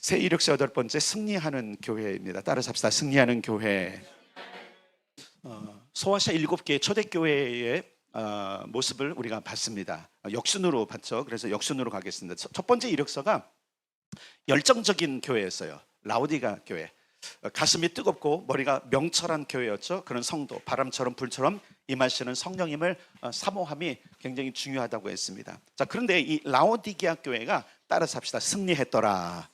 새 이력서 8번째 승리하는 교회입니다. 따라서 합시다. 승리하는 교회. 소아시아 7개의 초대교회의 모습을 우리가 봤습니다. 역순으로 봤죠. 그래서 역순으로 가겠습니다. 첫 번째 이력서가 열정적인 교회였어요. 라오디가 교회. 가슴이 뜨겁고 머리가 명철한 교회였죠. 그런 성도, 바람처럼 불처럼 임하시는 성령님을 사모함이 굉장히 중요하다고 했습니다. 자, 그런데 이 라오디게아 교회가 따라서 합시다. 승리했더라.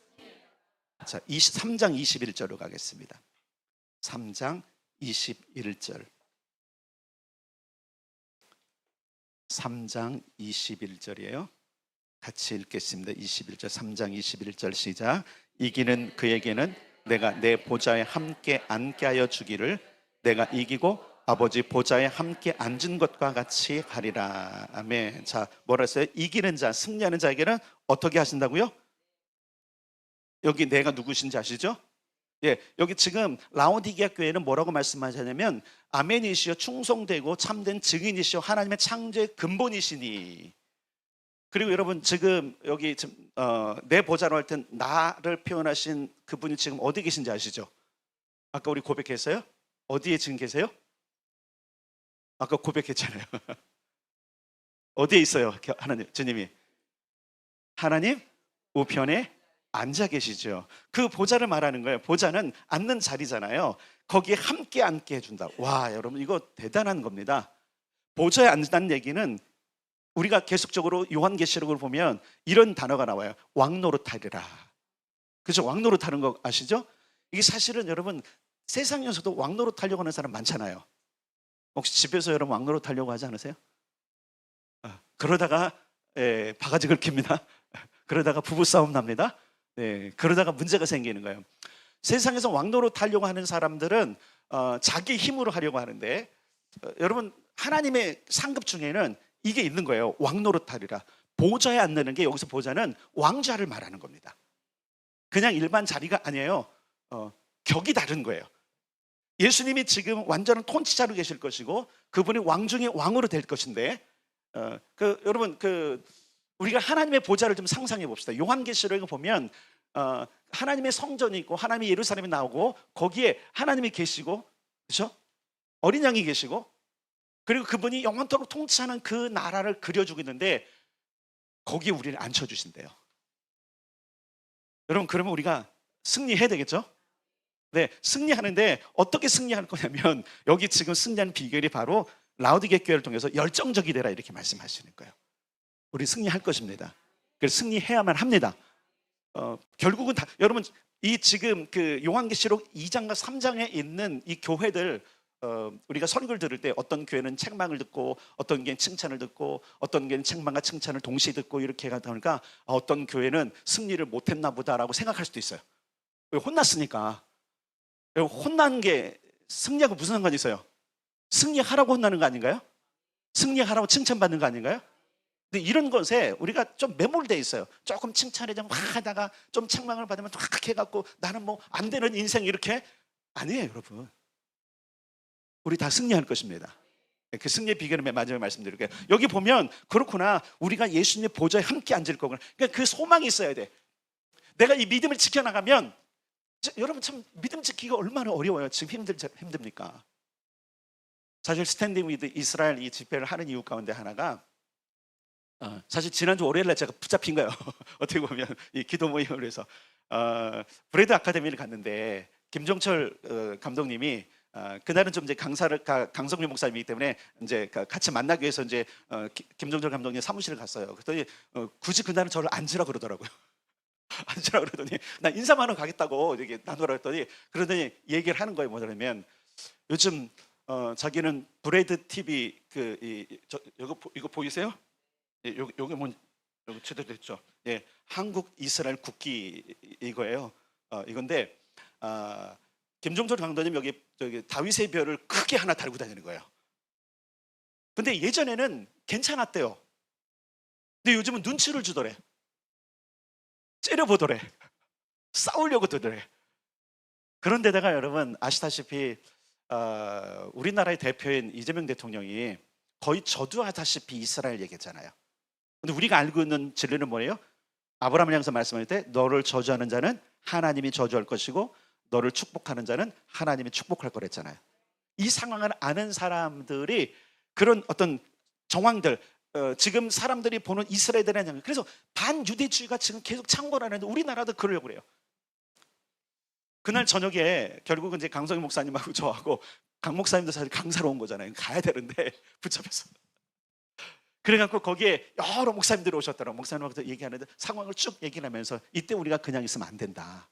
자, 3장 21절로 가겠습니다. 3장 21절. 3장 21절이에요. 같이 읽겠습니다. 21절, 3장 21절 시작. 이기는 그에게는 내가 내 보좌에 함께 앉게 하여 주기를, 내가 이기고 아버지 보좌에 함께 앉은 것과 같이 하리라. 아멘. 자, 뭐라 했어요? 이기는 자, 승리하는 자에게는 어떻게 하신다고요? 여기 내가 누구신지 아시죠? 예, 여기 지금 라오디게아 교회는 뭐라고 말씀하셨냐면 아멘이시여 충성되고 참된 증인이시여 하나님의 창조의 근본이시니. 그리고 여러분 지금 여기 내 보좌로 할 땐 나를 표현하신 그분이 지금 어디 계신지 아시죠? 아까 우리 고백했어요? 어디에 지금 계세요? 아까 고백했잖아요. 어디에 있어요? 하나님, 주님이 하나님 우편에 앉아 계시죠. 그 보좌를 말하는 거예요. 보좌는 앉는 자리잖아요. 거기에 함께 앉게 해준다. 와, 여러분 이거 대단한 겁니다. 보좌에 앉는다는 얘기는 우리가 계속적으로 요한계시록을 보면 이런 단어가 나와요. 왕노릇하리라. 그죠? 왕노릇하는 거 아시죠? 이게 사실은 여러분 세상에서도 왕노릇하려고 하는 사람 많잖아요. 혹시 집에서 여러분 왕노릇하려고 하지 않으세요? 그러다가 바가지 긁힙니다. 그러다가 부부싸움 납니다. 그러다가 문제가 생기는 거예요. 세상에서 왕노릇하려고 하는 사람들은 자기 힘으로 하려고 하는데 여러분 하나님의 상급 중에는 이게 있는 거예요. 왕노릇하리라. 보좌에 앉는 게, 여기서 보좌는 왕좌를 말하는 겁니다. 그냥 일반 자리가 아니에요. 격이 다른 거예요. 예수님이 지금 완전한 통치자로 계실 것이고 그분이 왕 중에 왕으로 될 것인데 여러분 우리가 하나님의 보좌를 좀 상상해 봅시다. 요한계시록에 보면 하나님의 성전이 있고 하나님의 예루살렘이 나오고 거기에 하나님이 계시고, 그렇죠? 어린 양이 계시고, 그리고 그분이 영원토록 통치하는 그 나라를 그려주고 있는데 거기에 우리를 앉혀주신대요. 여러분 그러면 우리가 승리해야 되겠죠? 네, 승리하는데 어떻게 승리할 거냐면 여기 지금 승리하는 비결이 바로 라오디게아 교회를 통해서 열정적이 되라 이렇게 말씀하시는 거예요. 우리 승리할 것입니다. 그래서 승리해야만 합니다. 결국은 다 여러분 이 지금 그 요한계시록 2장과 3장에 있는 이 교회들 우리가 설교를 들을 때 어떤 교회는 책망을 듣고 어떤 교회는 칭찬을 듣고 어떤 교회는 책망과 칭찬을 동시에 듣고 이렇게 하다 보니까 어떤 교회는 승리를 못했나 보다라고 생각할 수도 있어요. 왜? 혼났으니까. 혼난 게 승리하고 무슨 상관이 있어요? 승리하라고 혼나는 거 아닌가요? 승리하라고 칭찬받는 거 아닌가요? 근데 이런 것에 우리가 좀 매몰되어 있어요. 조금 칭찬에 좀 확 하다가 좀 책망을 받으면 확 해갖고 나는 뭐 안 되는 인생 이렇게. 아니에요, 여러분. 우리 다 승리할 것입니다. 그 승리의 비결은 맨 마지막에 말씀드릴게요. 여기 보면 그렇구나, 우리가 예수님의 보좌에 함께 앉을 거구나. 그러니까 그 소망이 있어야 돼. 내가 이 믿음을 지켜나가면, 여러분 참 믿음 지키기가 얼마나 어려워요. 지금 힘듭니까? 사실 스탠딩 위드 이스라엘 이 집회를 하는 이유 가운데 하나가 사실 지난주 월요일날 제가 붙잡힌 거예요. 어떻게 보면 이 기도 모임을 해서 브레드 아카데미를 갔는데 김종철 감독님이 그날은 좀 이제 강성민 목사님이기 때문에 이제 같이 만나기 위해서 이제 김종철 감독님 사무실을 갔어요. 그랬더니 굳이 그날은 저를 앉으라 그러더라고요. 앉으라 그러더니 나 인사만 하러 가겠다고 이렇게 나누라 그러더니 얘기를 하는 거예요. 뭐냐면 요즘 자기는 브레드 TV 이거 보이세요? 예, 여기 뭐 여기 제대로 됐죠? 예, 한국 이스라엘 국기 이거예요. 이건데 김종철 강도님 여기 다윗의 별을 크게 하나 달고 다니는 거예요. 근데 예전에는 괜찮았대요. 근데 요즘은 눈치를 주더래. 째려보더래. 싸우려고 드더래. 그런데다가 여러분 아시다시피 우리나라의 대표인 이재명 대통령이 거의 저주하다시피 이스라엘 얘기했잖아요. 근데 우리가 알고 있는 진리는 뭐예요? 아브라함을 향해서 말씀할 때 너를 저주하는 자는 하나님이 저주할 것이고 너를 축복하는 자는 하나님이 축복할 거랬잖아요. 이 상황을 아는 사람들이 그런 어떤 정황들, 지금 사람들이 보는 이스라엘에 대한 영향, 그래서 반유대주의가 지금 계속 창궐하는데 우리나라도 그러려고 그래요. 그날 저녁에 결국은 이제 강성희 목사님하고 저하고 강 목사님도 사실 강사로 온 거잖아요. 가야 되는데 붙잡혀서. 그래갖고 거기에 여러 목사님들이 오셨더라고요. 목사님하고 얘기하는데 상황을 쭉 얘기를 하면서 이때 우리가 그냥 있으면 안 된다.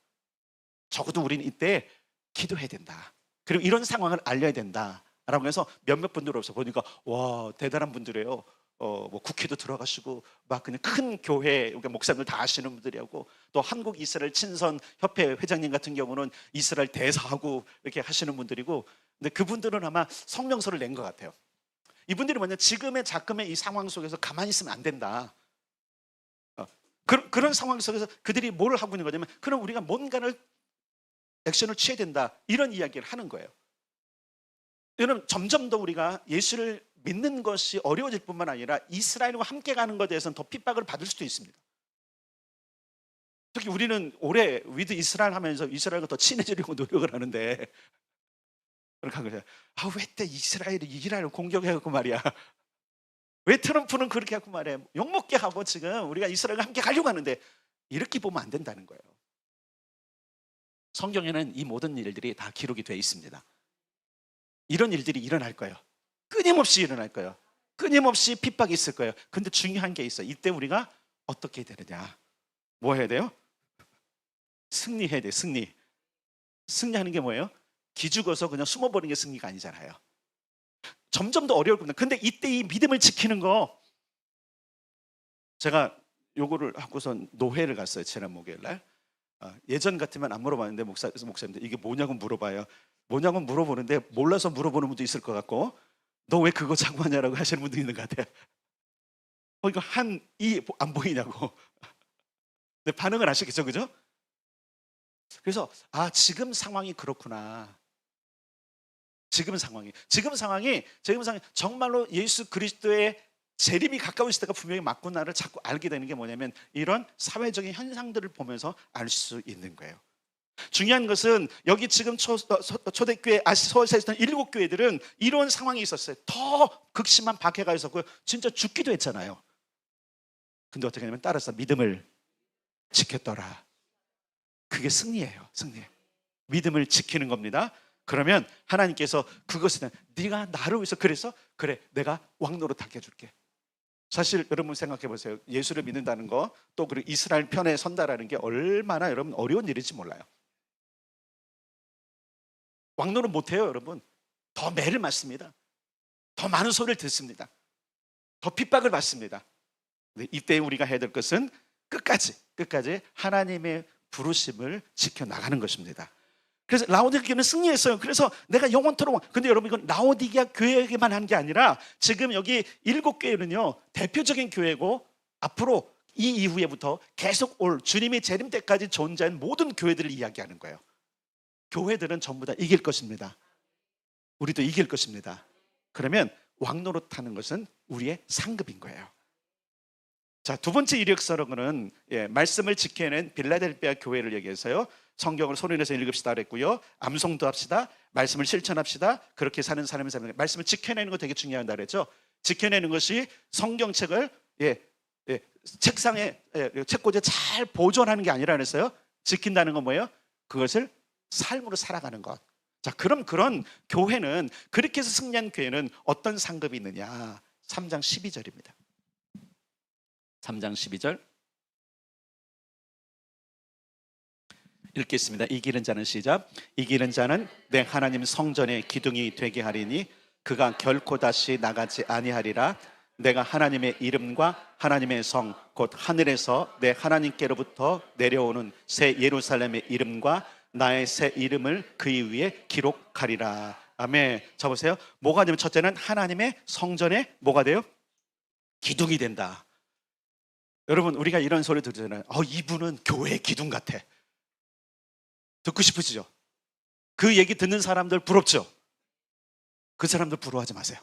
적어도 우리는 이때 기도해야 된다. 그리고 이런 상황을 알려야 된다. 라고 해서 몇몇 분들 오셔서 보니까 와 대단한 분들이에요. 뭐 국회도 들어가시고 막 그냥 큰 교회 목사님들 다 아시는 분들이고 또 한국 이스라엘 친선 협회 회장님 같은 경우는 이스라엘 대사하고 이렇게 하시는 분들이고, 근데 그분들은 아마 성명서를 낸 것 같아요. 이분들이 뭐냐, 지금의 작금의 이 상황 속에서 가만히 있으면 안 된다. 그런 상황 속에서 그들이 뭘 하고 있는 거냐면, 그럼 우리가 뭔가를 액션을 취해야 된다, 이런 이야기를 하는 거예요. 여러분, 점점 더 우리가 예수를 믿는 것이 어려워질 뿐만 아니라 이스라엘과 함께 가는 것에 대해서는 더 핍박을 받을 수도 있습니다. 특히 우리는 올해 위드 이스라엘 하면서 이스라엘과 더 친해지려고 노력을 하는데 그렇게 한 거죠. 왜 때 이스라엘이 이스라엘을 공격해갖고 말이야. 왜 트럼프는 그렇게 하고 말해. 욕먹게 하고 지금 우리가 이스라엘과 함께 가려고 하는데, 이렇게 보면 안 된다는 거예요. 성경에는 이 모든 일들이 다 기록이 되어 있습니다. 이런 일들이 일어날 거예요. 끊임없이 일어날 거예요. 끊임없이 핍박이 있을 거예요. 근데 중요한 게 있어요. 이때 우리가 어떻게 해야 되느냐. 뭐 해야 돼요? 승리해야 돼요. 승리하는 게 뭐예요? 기죽어서 그냥 숨어버리는 게 승리가 아니잖아요. 점점 더 어려울 겁니다. 근데 이때 이 믿음을 지키는 거, 제가 요거를 하고선 노회를 갔어요. 지난 목요일날. 예전 같으면 안 물어봤는데 목사님들 이게 뭐냐고 물어봐요. 뭐냐고 물어보는데 몰라서 물어보는 분도 있을 것 같고, 너 왜 그거 자꾸 하냐라고 하시는 분도 있는 것 같아요. 이거 이 안 보이냐고. 근데 반응을 하시겠죠, 그죠? 그래서 지금 상황이 그렇구나. 지금 상황이 정말로 예수 그리스도의 재림이 가까운 시대가 분명히 맞구나를 자꾸 알게 되는 게 뭐냐면, 이런 사회적인 현상들을 보면서 알 수 있는 거예요. 중요한 것은 여기 지금 초대교회 서울시에 있던 7교회들은 이런 상황이 있었어요. 더 극심한 박해가 있었고요. 진짜 죽기도 했잖아요. 근데 어떻게 하냐면 따라서 믿음을 지켰더라. 그게 승리예요. 믿음을 지키는 겁니다. 그러면 하나님께서 그것은 네가 나를 위해서 그래서 그래 내가 왕노릇하게 해줄게. 사실 여러분 생각해 보세요. 예수를 믿는다는 거, 또 그리고 이스라엘 편에 선다라는 게 얼마나 여러분 어려운 일인지 몰라요. 왕노릇 못해요. 여러분 더 매를 맞습니다. 더 많은 소리를 듣습니다. 더 핍박을 받습니다. 이때 우리가 해야 될 것은 끝까지 하나님의 부르심을 지켜나가는 것입니다. 그래서 라오디게아 교회는 승리했어요. 그래서 내가 영원토록. 근데 여러분 이건 라오디게아 교회에게만 한 게 아니라 지금 여기 7교회는요 대표적인 교회고, 앞으로 이 이후에부터 계속 올 주님이 재림 때까지 존재한 모든 교회들을 이야기하는 거예요. 교회들은 전부 다 이길 것입니다. 우리도 이길 것입니다. 그러면 왕노릇하는 것은 우리의 상급인 거예요. 자, 두 번째 이력서로는 말씀을 지켜낸 빌라델피아 교회를 얘기해서요, 성경을 손에서 읽읍시다 그랬고요, 암송도 합시다, 말씀을 실천합시다, 그렇게 사는 삶을 사는, 말씀을 지켜내는 거 되게 중요하다 그랬죠. 지켜내는 것이 성경책을 책상에 책꽂이에 잘 보존하는 게 아니라 그랬어요. 지킨다는 건 뭐예요? 그것을 삶으로 살아가는 것. 자, 그럼 그런 교회는, 그렇게 해서 승리한 교회는 어떤 상급이 있느냐? 3장 12절입니다. 3장 12절 읽겠습니다. 이기는 자는 시작. 이기는 자는 내 하나님 성전의 기둥이 되게 하리니 그가 결코 다시 나가지 아니하리라. 내가 하나님의 이름과 하나님의 성 곧 하늘에서 내 하나님께로부터 내려오는 새 예루살렘의 이름과 나의 새 이름을 그 위에 기록하리라. 아멘. 자 보세요. 뭐가 되면, 첫째는 하나님의 성전에 뭐가 돼요? 기둥이 된다. 여러분 우리가 이런 소리 들으잖아요. 이분은 교회의 기둥 같아. 듣고 싶으시죠? 그 얘기 듣는 사람들 부럽죠? 그 사람들 부러워하지 마세요.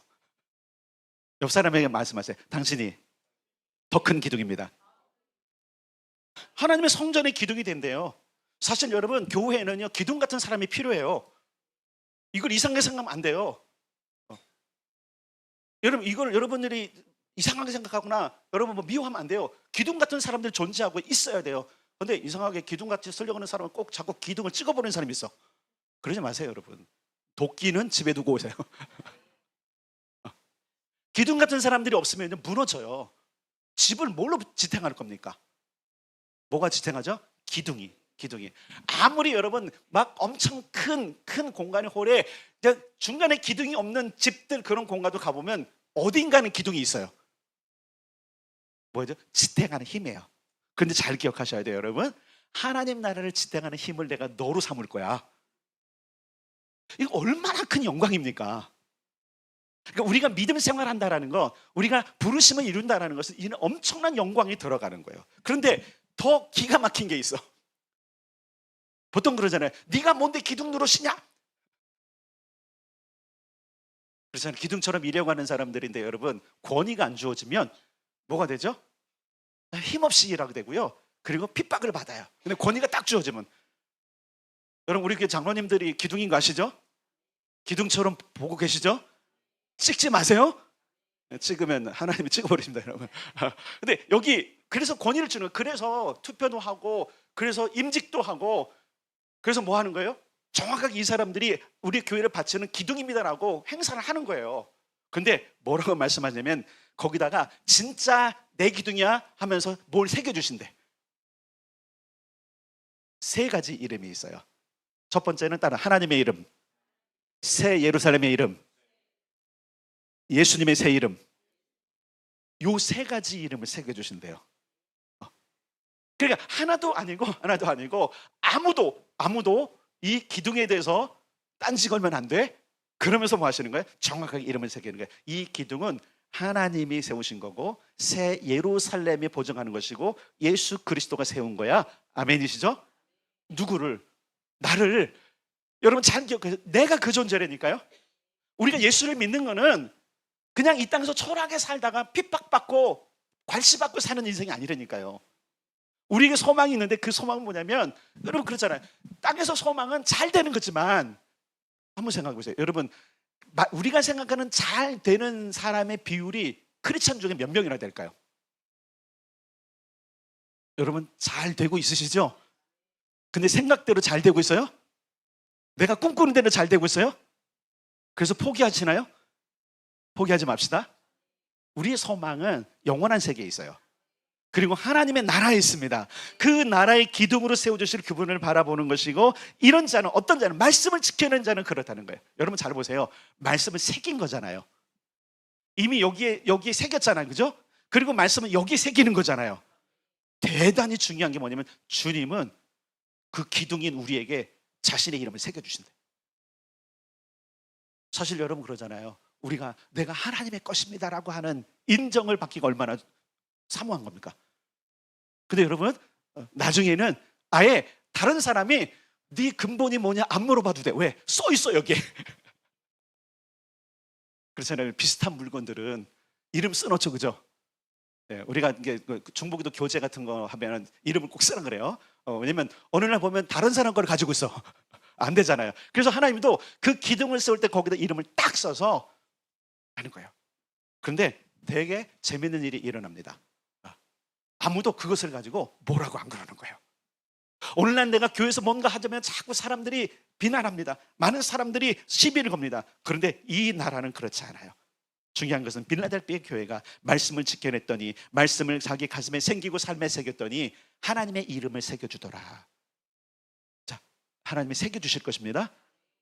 옆 사람에게 말씀하세요. 당신이 더 큰 기둥입니다. 하나님의 성전의 기둥이 된대요. 사실 여러분, 교회에는요 기둥 같은 사람이 필요해요. 이걸 이상하게 생각하면 안 돼요. 여러분, 이걸 여러분들이 이상하게 생각하거나 여러분 뭐 미워하면 안 돼요. 기둥 같은 사람들 존재하고 있어야 돼요. 근데 이상하게 기둥같이 쓰려고 하는 사람은 꼭 자꾸 기둥을 찍어버리는 사람이 있어. 그러지 마세요, 여러분. 도끼는 집에 두고 오세요. 기둥 같은 사람들이 없으면 무너져요. 집을 뭘로 지탱할 겁니까? 뭐가 지탱하죠? 기둥이. 아무리 여러분 막 엄청 큰 공간의 홀에 중간에 기둥이 없는 집들, 그런 공간도 가보면 어딘가는 기둥이 있어요. 뭐죠? 지탱하는 힘이에요. 그런데 잘 기억하셔야 돼요, 여러분. 하나님 나라를 지탱하는 힘을 내가 너로 삼을 거야. 이거 얼마나 큰 영광입니까? 그러니까 우리가 믿음 생활한다라는 거, 우리가 부르심을 이룬다라는 것은 이는 엄청난 영광이 들어가는 거예요. 그런데 더 기가 막힌 게 있어. 보통 그러잖아요. 네가 뭔데 기둥 노릇이냐? 그래서 기둥처럼 일하고 하는 사람들인데 여러분, 권위가 안 주어지면 뭐가 되죠? 힘없이 일하게 되고요. 그리고 핍박을 받아요. 근데 권위가 딱 주어지면, 여러분 우리 교회 장로님들이 기둥인 거 아시죠? 기둥처럼 보고 계시죠? 찍지 마세요. 찍으면 하나님이 찍어버립니다, 여러분. 근데 여기 그래서 권위를 주는 거예요. 그래서 투표도 하고, 그래서 임직도 하고, 그래서 뭐 하는 거예요? 정확하게 이 사람들이 우리 교회를 바치는 기둥입니다라고 행사를 하는 거예요. 근데 뭐라고 말씀하냐면 거기다가 진짜 내 기둥이야 하면서 뭘 새겨주신대. 3가지 이름이 있어요. 첫 번째는 따라 하나님의 이름, 새 예루살렘의 이름, 예수님의 새 이름. 요 3가지 이름을 새겨주신대요. 그러니까 하나도 아니고 아무도 이 기둥에 대해서 딴지 걸면 안 돼. 그러면서 뭐 하시는 거예요? 정확하게 이름을 새기는 거예요. 이 기둥은 하나님이 세우신 거고 새 예루살렘이 보증하는 것이고 예수 그리스도가 세운 거야. 아멘이시죠? 누구를? 나를. 여러분 잘 기억해요. 내가 그 존재라니까요. 우리가 예수를 믿는 거는 그냥 이 땅에서 초라하게 살다가 핍박받고 괄시받고 사는 인생이 아니라니까요. 우리에게 소망이 있는데 그 소망은 뭐냐면, 여러분 그렇잖아요. 땅에서 소망은 잘 되는 거지만, 한번 생각해 보세요. 여러분, 우리가 생각하는 잘 되는 사람의 비율이 크리스찬 중에 몇 명이나 될까요? 여러분 잘 되고 있으시죠? 근데 생각대로 잘 되고 있어요? 내가 꿈꾸는 대로 잘 되고 있어요? 그래서 포기하시나요? 포기하지 맙시다. 우리의 소망은 영원한 세계에 있어요. 그리고 하나님의 나라에 있습니다. 그 나라의 기둥으로 세워주실 그분을 바라보는 것이고, 이런 자는, 어떤 자는, 말씀을 지켜낸 자는 그렇다는 거예요. 여러분 잘 보세요. 말씀을 새긴 거잖아요. 이미 여기에 새겼잖아요, 그죠? 그리고 말씀은 여기에 새기는 거잖아요. 대단히 중요한 게 뭐냐면 주님은 그 기둥인 우리에게 자신의 이름을 새겨주신대. 사실 여러분 그러잖아요. 우리가 내가 하나님의 것입니다라고 하는 인정을 받기가 얼마나 사모한 겁니까? 근데 여러분 나중에는 아예 다른 사람이 네 근본이 뭐냐 안 물어봐도 돼. 왜? 써 있어 여기에. 그렇잖아요. 비슷한 물건들은 이름 써놓죠, 그죠? 네, 우리가 이게 중복기도 교재 같은 거 하면 이름을 꼭 쓰라 그래요. 왜냐면 어느 날 보면 다른 사람 걸 가지고 있어. 안 되잖아요. 그래서 하나님도 그 기둥을 세울 때 거기다 이름을 딱 써서 하는 거예요. 그런데 되게 재밌는 일이 일어납니다. 아무도 그것을 가지고 뭐라고 안 그러는 거예요. 오늘날 내가 교회에서 뭔가 하자면 자꾸 사람들이 비난합니다. 많은 사람들이 시비를 겁니다. 그런데 이 나라는 그렇지 않아요. 중요한 것은 빌라델피아 교회가 말씀을 지켜냈더니, 말씀을 자기 가슴에 새기고 삶에 새겼더니 하나님의 이름을 새겨주더라. 자, 하나님이 새겨주실 것입니다.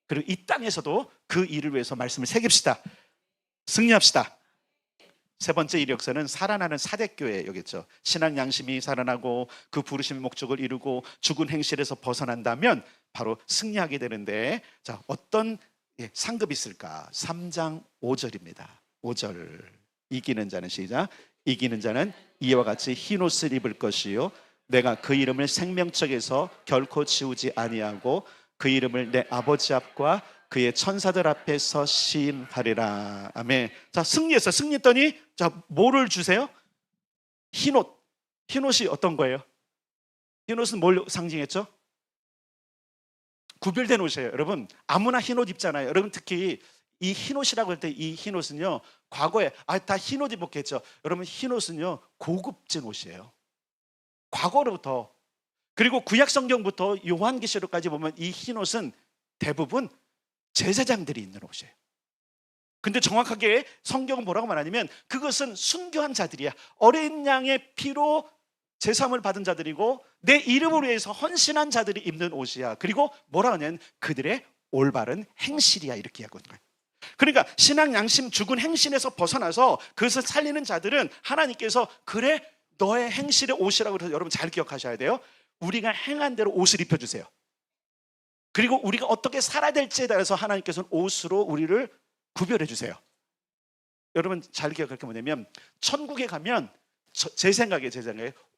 그리고 이 땅에서도 그 일을 위해서 말씀을 새깁시다. 승리합시다. 세 번째 이력서는 살아나는 사대교회 여기죠. 신앙 양심이 살아나고 그 부르심의 목적을 이루고 죽은 행실에서 벗어난다면 바로 승리하게 되는데, 자, 어떤 상급이 있을까? 3장 5절입니다. 5절. 이기는 자는, 시작. 이기는 자는 이와 같이 흰 옷을 입을 것이요 내가 그 이름을 생명책에서 결코 지우지 아니하고 그 이름을 내 아버지 앞과 그의 천사들 앞에서 시인하리라. 아멘. 자, 승리했어요. 승리했더니 자, 뭐를 주세요? 흰옷. 흰옷이 어떤 거예요? 흰옷은 뭘 상징했죠? 구별된 옷이에요. 여러분 아무나 흰 옷 입잖아요. 여러분 특히 이 흰옷이라고 할 때 이 흰옷은요 과거에 다 흰옷 입었겠죠. 여러분 흰옷은요 고급진 옷이에요. 과거로부터 그리고 구약 성경부터 요한계시록까지 보면 이 흰옷은 대부분 제사장들이 입는 옷이에요. 근데 정확하게 성경은 뭐라고 말하냐면 그것은 순교한 자들이야. 어린 양의 피로 제사함을 받은 자들이고 내 이름을 위해서 헌신한 자들이 입는 옷이야. 그리고 뭐라 하냐면 그들의 올바른 행실이야 이렇게 이야기하는 거예요. 그러니까 신앙 양심 죽은 행실에서 벗어나서 그것을 살리는 자들은 하나님께서 그래 너의 행실의 옷이라고 해서 여러분 잘 기억하셔야 돼요. 우리가 행한 대로 옷을 입혀주세요. 그리고 우리가 어떻게 살아야 될지에 따라서 하나님께서는 옷으로 우리를 구별해 주세요. 여러분 잘 기억할 게 뭐냐면 천국에 가면 제 생각에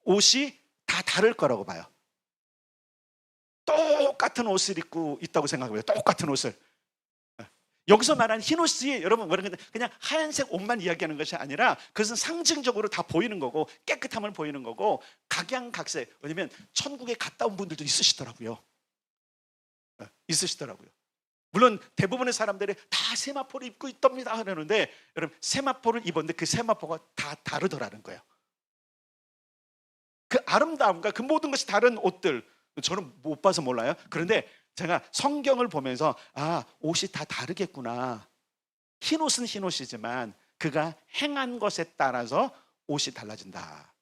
옷이 다 다를 거라고 봐요. 똑같은 옷을 입고 있다고 생각해요. 똑같은 옷을. 여기서 말하는 흰옷이 여러분 그냥 하얀색 옷만 이야기하는 것이 아니라 그것은 상징적으로 다 보이는 거고 깨끗함을 보이는 거고 각양각색. 왜냐면 천국에 갔다 온 분들도 있으시더라고요. 물론 대부분의 사람들이 다 세마포를 입고 있답니다 하는데 여러분 세마포를 입었는데 그 세마포가 다 다르더라는 거예요. 그 아름다움과 그 모든 것이 다른 옷들 저는 못 봐서 몰라요. 그런데 제가 성경을 보면서 옷이 다 다르겠구나. 흰옷은 흰옷이지만 그가 행한 것에 따라서 옷이 달라진다.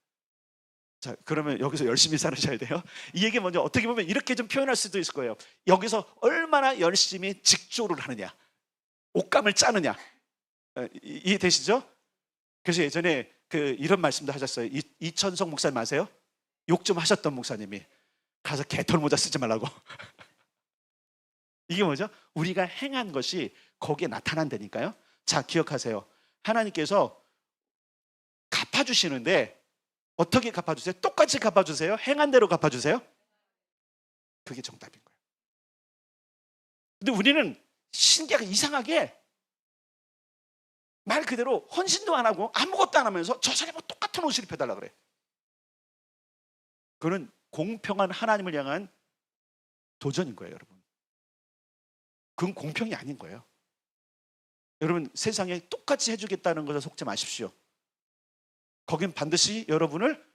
자, 그러면 여기서 열심히 살으셔야 돼요. 이 얘기 먼저 어떻게 보면 이렇게 좀 표현할 수도 있을 거예요. 여기서 얼마나 열심히 직조를 하느냐, 옷감을 짜느냐. 이해되시죠? 그래서 예전에 이런 말씀도 하셨어요. 이천성 목사님 아세요? 욕 좀 하셨던 목사님이 가서 개털 모자 쓰지 말라고. 이게 뭐죠? 우리가 행한 것이 거기에 나타난다니까요. 자, 기억하세요. 하나님께서 갚아주시는데 어떻게 갚아주세요? 똑같이 갚아주세요? 행한 대로 갚아주세요? 그게 정답인 거예요. 근데 우리는 신기하게 이상하게 말 그대로 헌신도 안 하고 아무것도 안 하면서 저 사람하고 똑같은 옷을 입혀달라 그래. 그거는 공평한 하나님을 향한 도전인 거예요, 여러분. 그건 공평이 아닌 거예요. 여러분 세상에 똑같이 해주겠다는 것에 속지 마십시오. 거긴 반드시 여러분을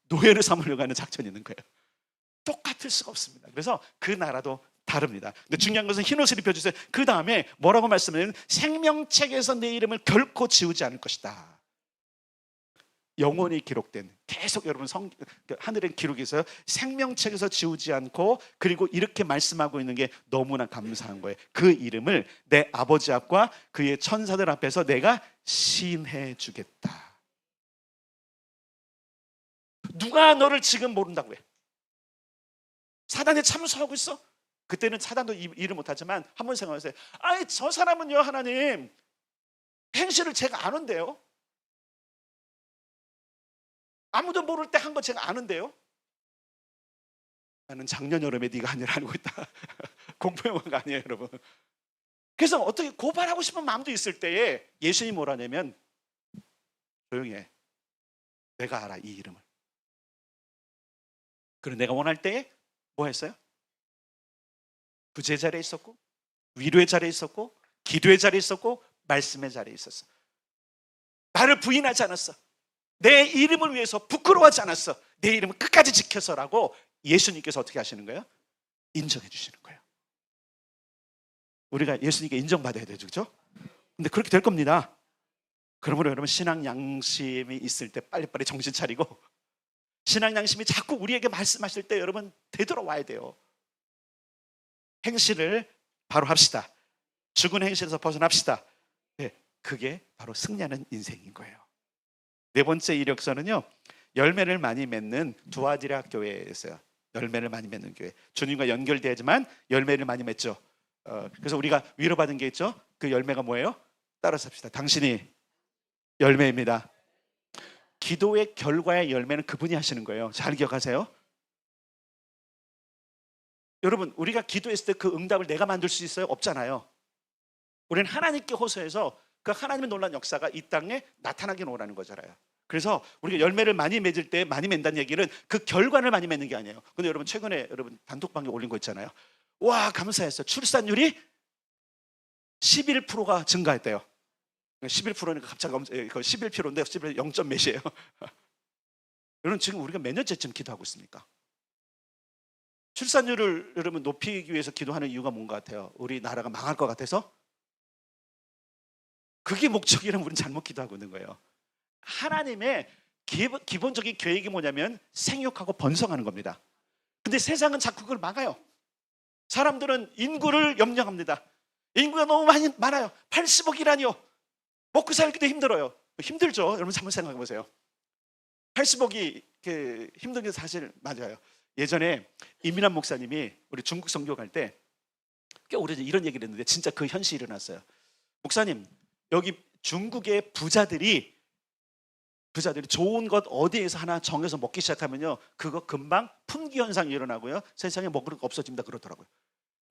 노예를 삼으려고 하는 작전이 있는 거예요. 똑같을 수가 없습니다. 그래서 그 나라도 다릅니다. 근데 중요한 것은 흰옷을 입혀주세요. 그 다음에 뭐라고 말씀하냐면 생명책에서 내 이름을 결코 지우지 않을 것이다. 영원히 기록된 계속 여러분 하늘의 기록이 있어요. 생명책에서 지우지 않고 그리고 이렇게 말씀하고 있는 게 너무나 감사한 거예요. 그 이름을 내 아버지 앞과 그의 천사들 앞에서 내가 시인해 주겠다. 누가 너를 지금 모른다고 해? 사단에 참소하고 있어? 그때는 사단도 일을 못하지만 한번 생각하세요. 저 사람은요 하나님 행실을 제가 아는데요. 아무도 모를 때 한 거 제가 아는데요. 나는 작년 여름에 네가 한 일을 알고 있다. 공포영화가 아니에요 여러분. 그래서 어떻게 고발하고 싶은 마음도 있을 때에 예수님이 뭐라냐면 조용히 해. 내가 알아 이 이름을. 그리고 내가 원할 때에 뭐 했어요? 구제의 자리에 있었고 위로의 자리에 있었고 기도의 자리에 있었고 말씀의 자리에 있었어. 나를 부인하지 않았어. 내 이름을 위해서 부끄러워하지 않았어. 내 이름을 끝까지 지켜서라고 예수님께서 어떻게 하시는 거예요? 인정해 주시는 거예요. 우리가 예수님께 인정받아야 되죠, 그렇죠? 근데 그렇게 될 겁니다. 그러므로 여러분 신앙 양심이 있을 때 빨리빨리 정신 차리고 신앙 양심이 자꾸 우리에게 말씀하실 때 여러분 되돌아와야 돼요. 행실을 바로 합시다. 죽은 행실에서 벗어납시다. 네, 그게 바로 승리하는 인생인 거예요. 네 번째 이력서는요, 열매를 많이 맺는 두아디라 교회에 있어요. 열매를 많이 맺는 교회. 주님과 연결되지만 열매를 많이 맺죠. 그래서 우리가 위로받은 게 있죠. 그 열매가 뭐예요? 따라서 합시다. 당신이 열매입니다. 기도의 결과의 열매는 그분이 하시는 거예요. 잘 기억하세요. 여러분 우리가 기도했을 때 그 응답을 내가 만들 수 있어요? 없잖아요. 우리는 하나님께 호소해서 그 하나님의 놀라운 역사가 이 땅에 나타나게 오라는 거잖아요. 그래서 우리가 열매를 많이 맺을 때 많이 맺는다는 얘기는 그 결과를 많이 맺는 게 아니에요. 근데 여러분 최근에 여러분 단톡방에 올린 거 있잖아요. 와, 감사했어요. 출산율이 11%가 증가했대요. 11%니까 갑자기 11%인데 11 0점 몇이에요? 여러분, 지금 우리가 몇 년째쯤 기도하고 있습니까? 출산율을 여러분 높이기 위해서 기도하는 이유가 뭔가 같아요? 우리 나라가 망할 것 같아서? 그게 목적이라면 우리는 잘못 기도하고 있는 거예요. 하나님의 기본적인 계획이 뭐냐면 생육하고 번성하는 겁니다. 근데 세상은 자꾸 그걸 막아요. 사람들은 인구를 염려합니다. 인구가 너무 많아요. 80억이라니요. 먹고 살기도 힘들어요. 힘들죠. 여러분 한번 생각해 보세요. 80억이 힘든 게 사실 맞아요. 예전에 이민환 목사님이 우리 중국 선교 갈 때 꽤 오래전 이런 얘기를 했는데 진짜 그 현실이 일어났어요. 목사님, 여기 중국의 부자들이 좋은 것 어디에서 하나 정해서 먹기 시작하면요, 그거 금방 품귀 현상이 일어나고요, 세상에 먹을 거 없어집니다 그러더라고요.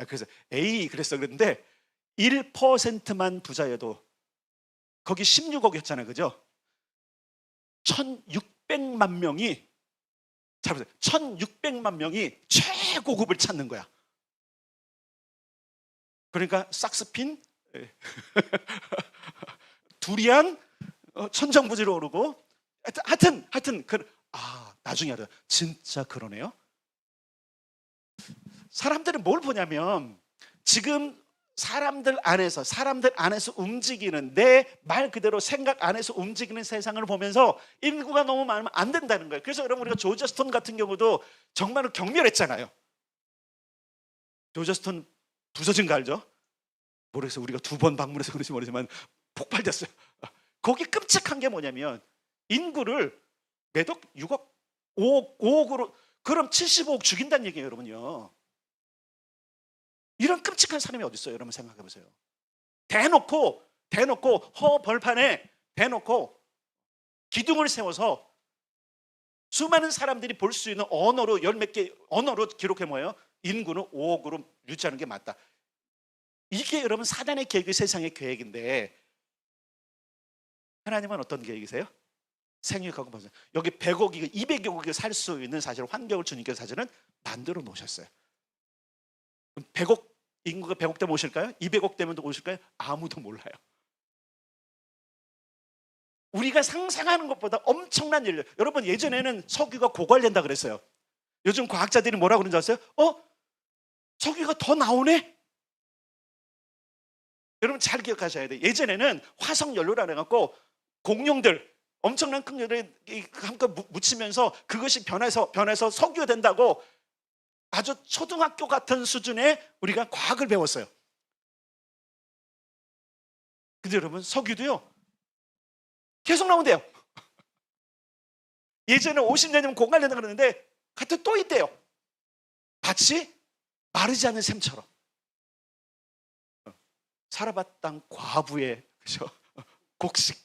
그래서 에이 그랬어. 그랬는데 1%만 부자여도 거기 16억이었잖아요, 그죠? 1600만 명이, 잘 보세요, 1600만 명이 최고급을 찾는 거야. 그러니까 삭스핀, 두리안, 천정부지로 오르고, 하여튼 나중에 알아요. 진짜 그러네요. 사람들은 뭘 보냐면 지금 사람들 안에서 움직이는, 내 말 그대로 생각 안에서 움직이는 세상을 보면서 인구가 너무 많으면 안 된다는 거예요. 그래서 여러분, 우리가 조지 스톤 같은 경우도 정말로 경멸했잖아요. 조지 스톤 부서진 거 알죠? 모르겠어요. 우리가 2번 방문해서 그런지 모르지만 폭발됐어요. 거기 끔찍한 게 뭐냐면 인구를 매독 6억, 5억으로, 그럼 75억 죽인다는 얘기예요, 여러분요. 이런 끔찍한 사람이 어디 있어요? 여러분 생각해 보세요. 대놓고 벌판에 대놓고 기둥을 세워서 수많은 사람들이 볼 수 있는 언어로, 열 몇 개 언어로 기록해 뭐예요? 인구는 5억으로 유지하는 게 맞다. 이게 여러분 사단의 계획이 세상의 계획인데, 하나님은 어떤 계획이세요? 생육하고 번성. 여기 100억이 200억이 살 수 있는 사실 환경을 주님께서 사실은 만들어 놓으셨어요. 100억, 인구가 100억 되면 오실까요? 200억 되면 오실까요? 아무도 몰라요. 우리가 상상하는 것보다 엄청난 일. 여러분, 예전에는 석유가 고갈된다 그랬어요. 요즘 과학자들이 뭐라고 그러는지 아세요? 석유가 더 나오네? 여러분 잘 기억하셔야 돼요. 예전에는 화석연료라 해갖고 공룡들, 엄청난 큰 열을 한껏 묻히면서 그것이 변해서 석유가 된다고 아주 초등학교 같은 수준의 우리가 과학을 배웠어요. 근데 여러분, 석유도요 계속 나온대요. 예전에 50년이면 고갈된다 그러는데 같은 또 있대요. 마치 마르지 않는 샘처럼. 살아봤던 과부의, 그죠? 곡식,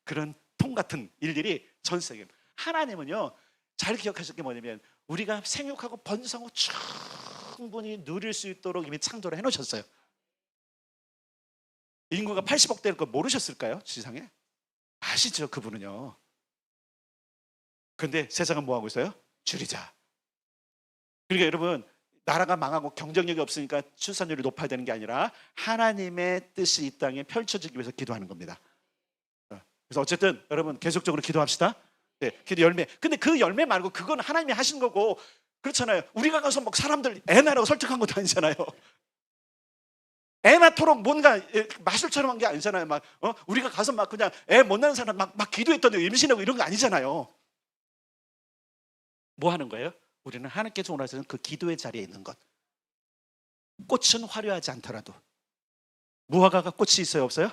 그런 통 같은 일들이 전 세계. 하나님은요 잘 기억하실 게 뭐냐면 우리가 생육하고 번성하고 충분히 누릴 수 있도록 이미 창조를 해놓으셨어요. 인구가 80억 될 거 모르셨을까요? 지상에 아시죠? 그분은요. 그런데 세상은 뭐하고 있어요? 줄이자. 그러니까 여러분, 나라가 망하고 경쟁력이 없으니까 출산율이 높아야 되는 게 아니라 하나님의 뜻이 이 땅에 펼쳐지기 위해서 기도하는 겁니다. 그래서 어쨌든 여러분 계속적으로 기도합시다. 네, 기도 열매. 근데 그 열매 말고 그건 하나님이 하신 거고, 그렇잖아요. 우리가 가서 막 사람들 애 낳으라고 설득한 것도 아니잖아요. 애 낳도록 뭔가 마술처럼 한 게 아니잖아요. 우리가 가서 막 그냥 애 못 낳는 사람 막 기도했더니 임신하고 이런 거 아니잖아요. 뭐 하는 거예요? 우리는 하나님께서 원하시는 그 기도의 자리에 있는 것. 꽃은 화려하지 않더라도, 무화과가 꽃이 있어요, 없어요?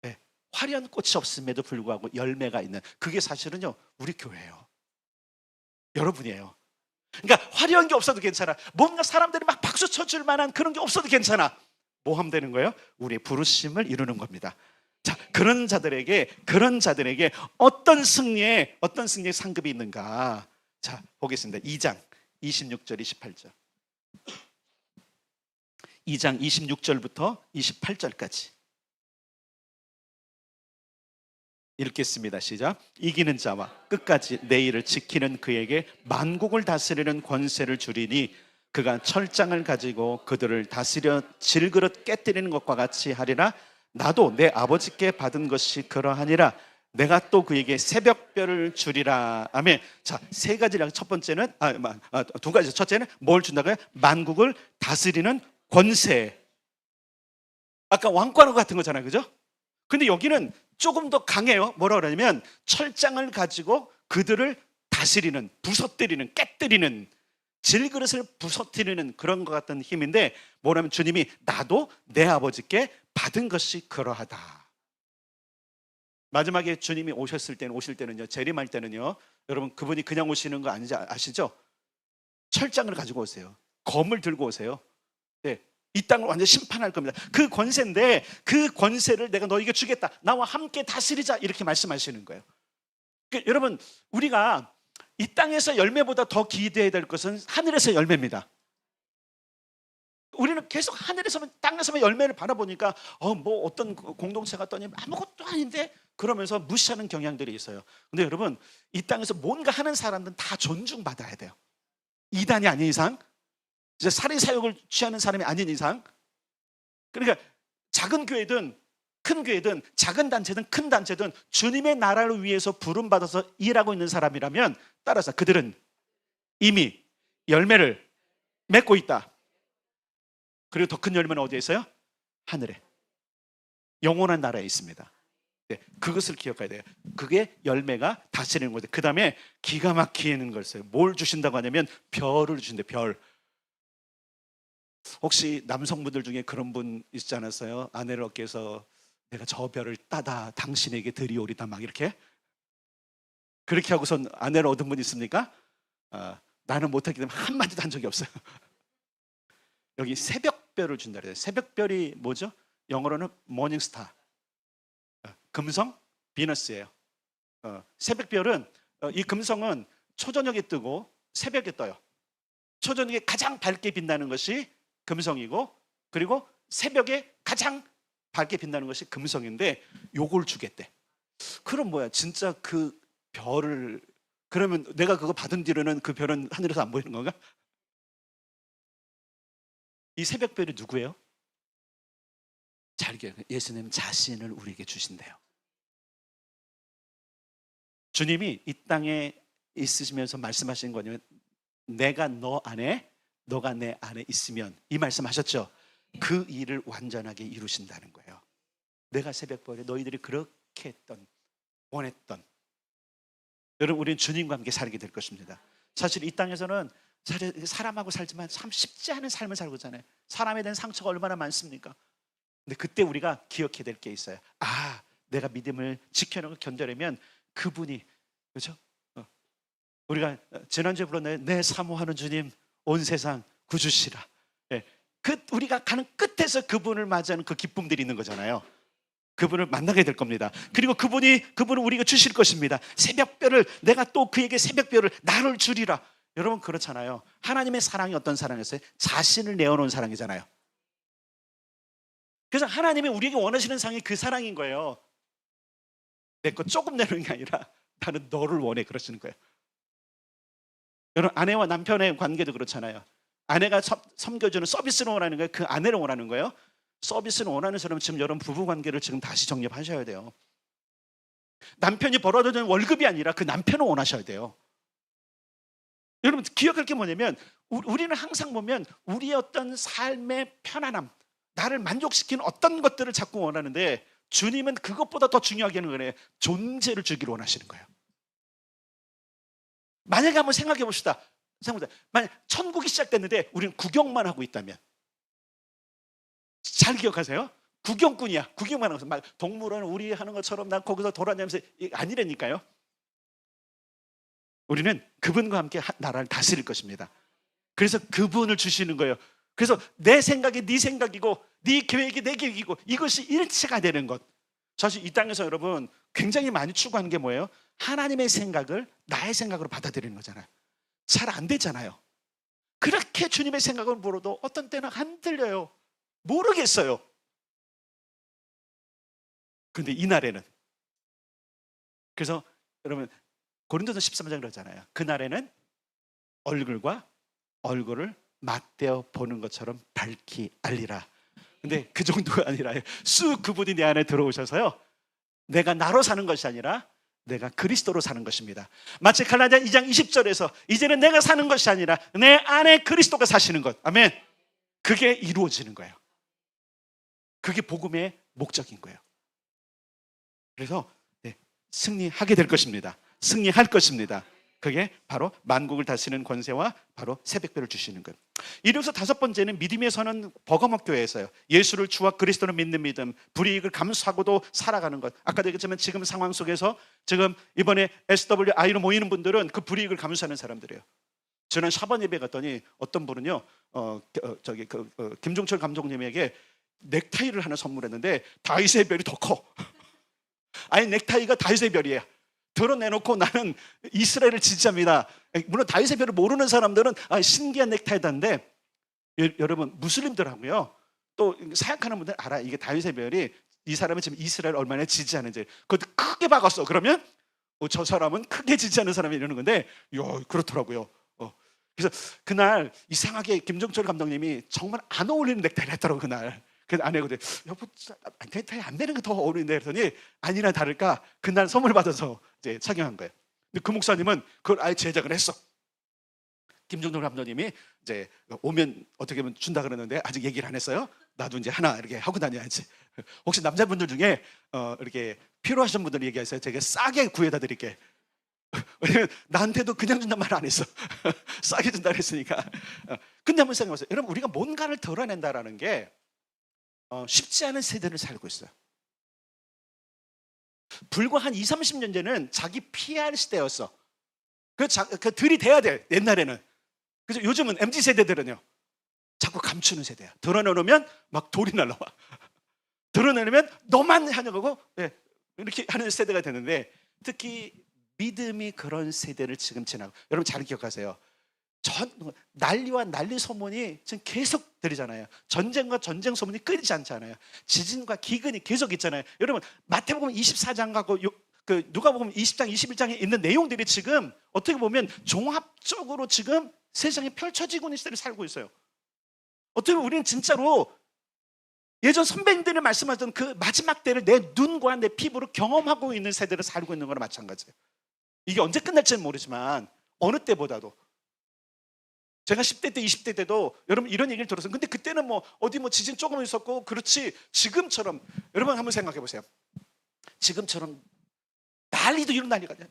네. 화려한 꽃이 없음에도 불구하고 열매가 있는, 그게 사실은요 우리 교회예요. 여러분이에요. 그러니까 화려한 게 없어도 괜찮아. 뭔가 사람들이 막 박수 쳐줄 만한 그런 게 없어도 괜찮아. 뭐 하면 되는 거예요? 우리의 부르심을 이루는 겁니다. 자, 그런 자들에게 어떤 승리의 상급이 있는가? 자, 보겠습니다. 2장 26절 28절. 2장 26절부터 28절까지 읽겠습니다. 시작. 이기는 자와 끝까지 내 일을 지키는 그에게 만국을 다스리는 권세를 주리니 그가 철장을 가지고 그들을 다스려 질그릇 깨뜨리는 것과 같이 하리라. 나도 내 아버지께 받은 것이 그러하니라. 내가 또 그에게 새벽별을 주리라. 아멘. 자, 세 가지라. 첫 번째는 두 가지. 첫째는 뭘 준다고요? 만국을 다스리는 권세. 아까 왕권 같은 거잖아요, 그죠? 근데 여기는 조금 더 강해요. 뭐라 그러냐면 철장을 가지고 그들을 다스리는, 부서뜨리는, 깨뜨리는, 질그릇을 부서뜨리는 그런 것 같은 힘인데, 뭐라면 주님이 나도 내 아버지께 받은 것이 그러하다. 마지막에 주님이 오실 때는요, 재림할 때는요, 여러분 그분이 그냥 오시는 거 아니지 아시죠? 철장을 가지고 오세요. 검을 들고 오세요. 네, 이 땅을 완전 심판할 겁니다. 그 권세인데 그 권세를 내가 너에게 주겠다. 나와 함께 다스리자. 이렇게 말씀하시는 거예요. 그러니까 여러분, 우리가 이 땅에서 열매보다 더 기대해야 될 것은 하늘에서 열매입니다. 우리는 계속 하늘에서만, 땅에서만 열매를 바라보니까 뭐 어떤 공동체가 떠니 아무것도 아닌데 그러면서 무시하는 경향들이 있어요. 근데 여러분, 이 땅에서 뭔가 하는 사람들은 다 존중받아야 돼요. 이단이 아닌 이상, 이제 살인 사욕을 취하는 사람이 아닌 이상. 그러니까 작은 교회든 큰 교회든 작은 단체든 큰 단체든 주님의 나라를 위해서 부름받아서 일하고 있는 사람이라면 따라서 그들은 이미 열매를 맺고 있다. 그리고 더 큰 열매는 어디에 있어요? 하늘에, 영원한 나라에 있습니다. 네, 그것을 기억해야 돼요. 그게 열매가 다스리는 거죠. 그 다음에 기가 막히는 걸 써요. 뭘 주신다고 하냐면 별을 주신대. 별. 혹시 남성분들 중에 그런 분 있지 않았어요? 아내를 어깨에서 내가 저 별을 따다 당신에게 드리오리다, 막 이렇게 그렇게 하고선 아내를 얻은 분 있습니까? 나는 못하기 때문에 한마디도 한 적이 없어요. 여기 새벽별을 준다 그래요. 새벽별이 뭐죠? 영어로는 모닝스타. 금성, 비너스예요. 새벽별은 이 금성은 초저녁에 뜨고 새벽에 떠요. 초저녁에 가장 밝게 빛나는 것이 금성이고, 그리고 새벽에 가장 밝게 빛나는 것이 금성인데 요걸 주겠대. 그럼 뭐야? 진짜 그 별을, 그러면 내가 그거 받은 뒤로는 그 별은 하늘에서 안 보이는 건가? 이 새벽별이 누구예요? 잘 기억해요. 예수님 자신을 우리에게 주신대요. 주님이 이 땅에 있으시면서 말씀하신 거냐면 내가 너 안에, 너가 내 안에 있으면, 이 말씀하셨죠? 그 일을 완전하게 이루신다는 거예요. 내가 새벽별에 너희들이 그렇게 했던, 원했던, 여러분, 우리는 주님과 함께 살게 될 것입니다. 사실 이 땅에서는 사람하고 살지만 참 쉽지 않은 삶을 살고 있잖아요. 사람에 대한 상처가 얼마나 많습니까? 근데 그때 우리가 기억해야 될 게 있어요. 내가 믿음을 지켜내고 견뎌내면 그분이, 그렇죠? 우리가 지난주에 불렀나요? 내 사모하는 주님 온 세상 구주시라. 예, 우리가 가는 끝에서 그분을 맞이하는 그 기쁨들이 있는 거잖아요. 그분을 만나게 될 겁니다. 그리고 그분을 우리가 주실 것입니다. 새벽별을, 내가 또 그에게 새벽별을 나를 주리라. 여러분, 그렇잖아요. 하나님의 사랑이 어떤 사랑이었어요? 자신을 내어놓은 사랑이잖아요. 그래서 하나님이 우리에게 원하시는 사랑이 그 사랑인 거예요. 내 거 조금 내놓는 게 아니라 나는 너를 원해, 그러시는 거예요. 여러분, 아내와 남편의 관계도 그렇잖아요. 아내가 섬겨주는 서비스를 원하는 거예요? 그 아내를 원하는 거예요? 서비스를 원하는 사람은 지금 여러분 부부 관계를 지금 다시 정립하셔야 돼요. 남편이 벌어들이는 월급이 아니라 그 남편을 원하셔야 돼요. 여러분, 기억할 게 뭐냐면 우리는 항상 보면 우리의 어떤 삶의 편안함, 나를 만족시키는 어떤 것들을 자꾸 원하는데 주님은 그것보다 더 중요하게 하는 거예요. 존재를 주기를 원하시는 거예요. 만약에 한번 생각해 봅시다. 만약 천국이 시작됐는데 우리는 구경만 하고 있다면, 잘 기억하세요. 구경꾼이야. 구경만 하고 막 동물원 우리 하는 것처럼 난 거기서 돌아다니면서, 아니라니까요. 우리는 그분과 함께 나라를 다스릴 것입니다. 그래서 그분을 주시는 거예요. 그래서 내 생각이 네 생각이고 네 계획이 내 계획이고 이것이 일치가 되는 것. 사실 이 땅에서 여러분 굉장히 많이 추구하는 게 뭐예요? 하나님의 생각을 나의 생각으로 받아들이는 거잖아요. 잘 안 되잖아요. 그렇게 주님의 생각을 물어도 어떤 때는 안 들려요. 모르겠어요. 그런데 이날에는, 그래서 여러분 고린도서 13장 그러잖아요. 그날에는 얼굴과 얼굴을 맞대어 보는 것처럼 밝히 알리라. 근데 그 정도가 아니라 쑥 그분이 내 안에 들어오셔서요, 내가 나로 사는 것이 아니라 내가 그리스도로 사는 것입니다. 마치 갈라디아 2장 20절에서 이제는 내가 사는 것이 아니라 내 안에 그리스도가 사시는 것. 아멘. 그게 이루어지는 거예요. 그게 복음의 목적인 거예요. 그래서 승리하게 될 것입니다. 승리할 것입니다. 그게 바로 만국을 다스리는 권세와 바로 새벽별을 주시는 것. 이로써 다섯 번째는 믿음의 선은 버거목 교회에서요, 예수를 주와 그리스도를 믿는 믿음, 불이익을 감수하고도 살아가는 것. 아까도 얘기했지만 지금 상황 속에서 지금 이번에 SWI로 모이는 분들은 그 불이익을 감수하는 사람들이에요. 저는 샤번 예배 갔더니 어떤 분은요, 김종철 감독님에게 넥타이를 하나 선물했는데 다윗의 별이 더 커. 아니, 넥타이가 다윗의 별이에요. 드러내놓고 나는 이스라엘을 지지합니다. 물론 다윗의 별을 모르는 사람들은 신기한 넥타이다인데, 여러분 무슬림들하고요 또 사역하는 분들 알아. 이게 다윗의 별이 이 사람은 지금 이스라엘 얼마나 지지하는지. 그것도 크게 박았어. 그러면 저 사람은 크게 지지하는 사람이 이러는 건데, 그렇더라고요. 그래서 그날 이상하게 김종철 감독님이 정말 안 어울리는 넥타이를 했더라고 그날. 그래서 아내거든, 여보 넥타이 안 되는 게 더 어울리는데, 그랬더니 아니나 다를까 그날 선물 받아서 이제 착용한 거예요. 근데 그 목사님은 그걸 아예 제작을 했어. 김종철 감독님이 이제 오면 어떻게 하면 준다 그러는데 아직 얘기를 안 했어요. 나도 이제 하나 이렇게 하고 다녀야지. 혹시 남자분들 중에 이렇게 필요하신 분들 얘기하세요. 제가 싸게 구해다 드릴게. 왜냐면 나한테도 그냥 준단 말 안 했어. 싸게 준다 그랬으니까. 근데 한번 생각해보세요. 여러분, 우리가 뭔가를 드러낸다라는 게 쉽지 않은 세대를 살고 있어요. 불과 한 20, 30년 전에는 자기 PR 시대였어. 그 들이대야 돼, 옛날에는. 그래서 요즘은 MZ세대들은요, 자꾸 감추는 세대야. 드러내놓으면 막 돌이 날라와. 드러내놓으면 너만 하냐고 이렇게 하는 세대가 되는데, 특히 믿음이 그런 세대를 지금 지나고, 여러분 잘 기억하세요. 난리와 난리 소문이 지금 계속 들리잖아요. 전쟁과 전쟁 소문이 끊이지 않잖아요. 지진과 기근이 계속 있잖아요. 여러분 마태복음 24장하고 누가복음 20장 21장에 있는 내용들이 지금 어떻게 보면 종합적으로 지금 세상에 펼쳐지고 있는 시대를 살고 있어요. 어떻게 보면 우리는 진짜로 예전 선배님들이 말씀하셨던 그 마지막 때를 내 눈과 내 피부로 경험하고 있는 세대를 살고 있는 거나 마찬가지예요. 이게 언제 끝날지는 모르지만 어느 때보다도, 제가 10대 때 20대 때도 여러분 이런 얘기를 들었어요. 근데 그때는 어디 지진 조금 있었고 그렇지, 지금처럼 여러분 한번 생각해 보세요. 지금처럼 난리도 이런 난리가 아니야.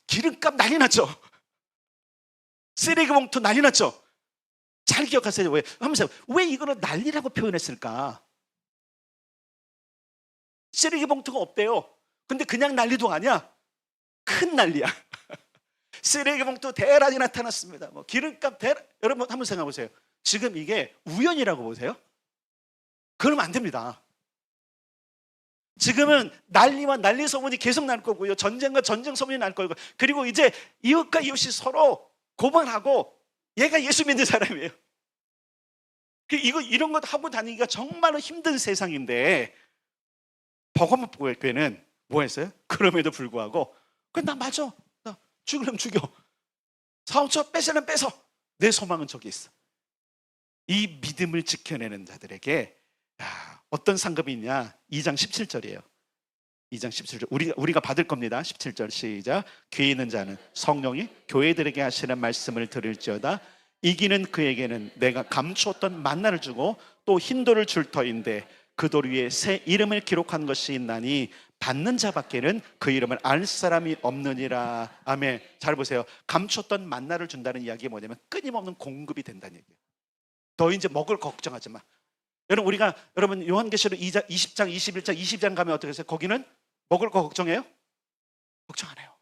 기름값 난리 났죠. 쓰레기 봉투 난리 났죠. 잘 기억하세요. 왜 이거를 난리라고 표현했을까? 쓰레기 봉투가 없대요. 근데 그냥 난리도 아니야. 큰 난리야. 쓰레기 봉투 대란이 나타났습니다. 기름값 대란. 여러분 한번 생각해 보세요. 지금 이게 우연이라고 보세요? 그러면 안 됩니다. 지금은 난리와 난리 소문이 계속 날 거고요. 전쟁과 전쟁 소문이 날 거고, 그리고 이제 이웃과 이웃이 서로 고발하고 얘가 예수 믿는 사람이에요. 이런 것 하고 다니기가 정말로 힘든 세상인데, 버거목 교회는 뭐 했어요? 그럼에도 불구하고 나 맞아. 나 죽으려면 죽여. 사오쳐 뺏으려면 뺏어. 내 소망은 저기 있어. 이 믿음을 지켜내는 자들에게 어떤 상급이 있냐? 2장 17절이에요. 2장 17절 우리가 받을 겁니다. 17절 시작. 귀 있는 자는 성령이 교회들에게 하시는 말씀을 들을지어다. 이기는 그에게는 내가 감추었던 만나를 주고 또 흰돌을 줄 터인데 그 돌 위에 새 이름을 기록한 것이 있나니 받는 자밖에는 그 이름을 알 사람이 없느니라. 아멘. 잘 보세요. 감췄던 만나를 준다는 이야기가 뭐냐면 끊임없는 공급이 된다는 얘기예요. 너 이제 먹을 거 걱정하지 마. 여러분 요한계시록 20장, 21장, 22장 가면 어떻게 해요? 거기는 먹을 거 걱정해요? 걱정 안 해요.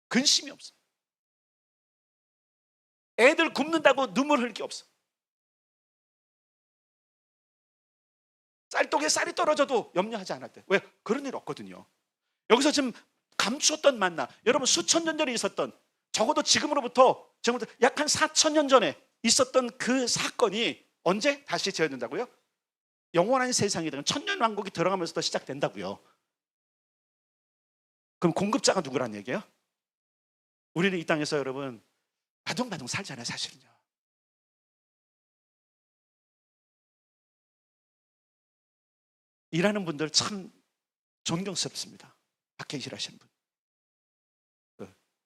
근심이 없어. 애들 굶는다고 눈물 흘릴 게 없어. 쌀독에 쌀이 떨어져도 염려하지 않았대. 왜? 그런 일 없거든요. 여기서 지금 감추었던 만나, 여러분 수천 년 전에 있었던, 적어도 지금으로부터 약 한 4천 년 전에 있었던 그 사건이 언제 다시 재현된다고요? 영원한 세상이 되는 천년왕국이 들어가면서도 시작된다고요. 그럼 공급자가 누구란 얘기예요? 우리는 이 땅에서 여러분 바둥바둥 살잖아요, 사실은요. 일하는 분들 참 존경스럽습니다. 밖에 일하시는 분.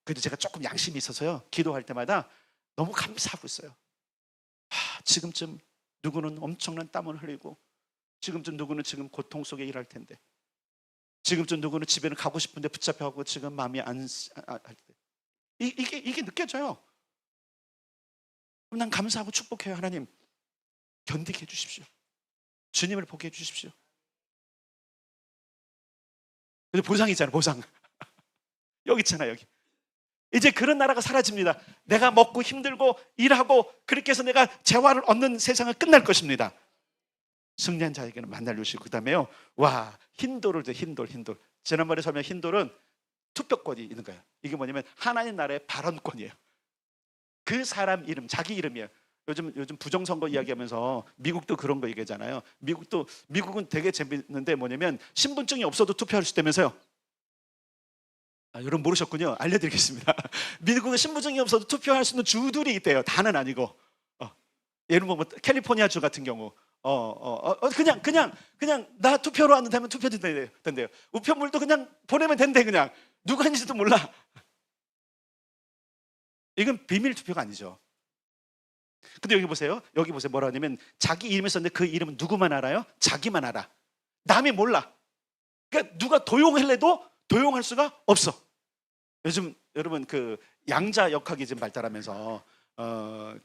그래도 제가 조금 양심이 있어서요, 기도할 때마다 너무 감사하고 있어요. 지금쯤 누구는 엄청난 땀을 흘리고, 지금쯤 누구는 지금 고통 속에 일할 텐데, 지금쯤 누구는 집에는 가고 싶은데 붙잡혀가고 지금 마음이 할 때, 이게 느껴져요. 그럼 난 감사하고 축복해요. 하나님, 견디게 해주십시오. 주님을 보게 해주십시오. 근데 보상이 있잖아요, 보상. 여기 있잖아요, 여기. 이제 그런 나라가 사라집니다. 내가 먹고 힘들고 일하고 그렇게 해서 내가 재화를 얻는 세상은 끝날 것입니다. 승리한 자에게는 만날 것이고, 그 다음에요, 와, 흰돌을 줘. 흰돌. 지난번에 설명, 흰돌은 투표권이 있는 거예요. 이게 뭐냐면 하나님 나라의 발언권이에요. 그 사람 이름, 자기 이름이에요. 요즘 부정선거 이야기하면서 미국도 그런 거 얘기하잖아요. 미국은 되게 재밌는데 뭐냐면 신분증이 없어도 투표할 수 있다면서요. 여러분 모르셨군요. 알려드리겠습니다. 미국은 신분증이 없어도 투표할 수 있는 주들이 있대요. 다는 아니고. 예를 들면 캘리포니아 주 같은 경우 그냥 나 투표로 안 된다면 투표도 된대요. 우편물도 그냥 보내면 된대. 그냥 누가 했는지도 몰라. 이건 비밀 투표가 아니죠. 근데 여기 보세요. 뭐라 하냐면 자기 이름을 썼는데 그 이름은 누구만 알아요? 자기만 알아. 남이 몰라. 그러니까 누가 도용할래도 도용할 수가 없어. 요즘 여러분 그 양자 역학이 지금 발달하면서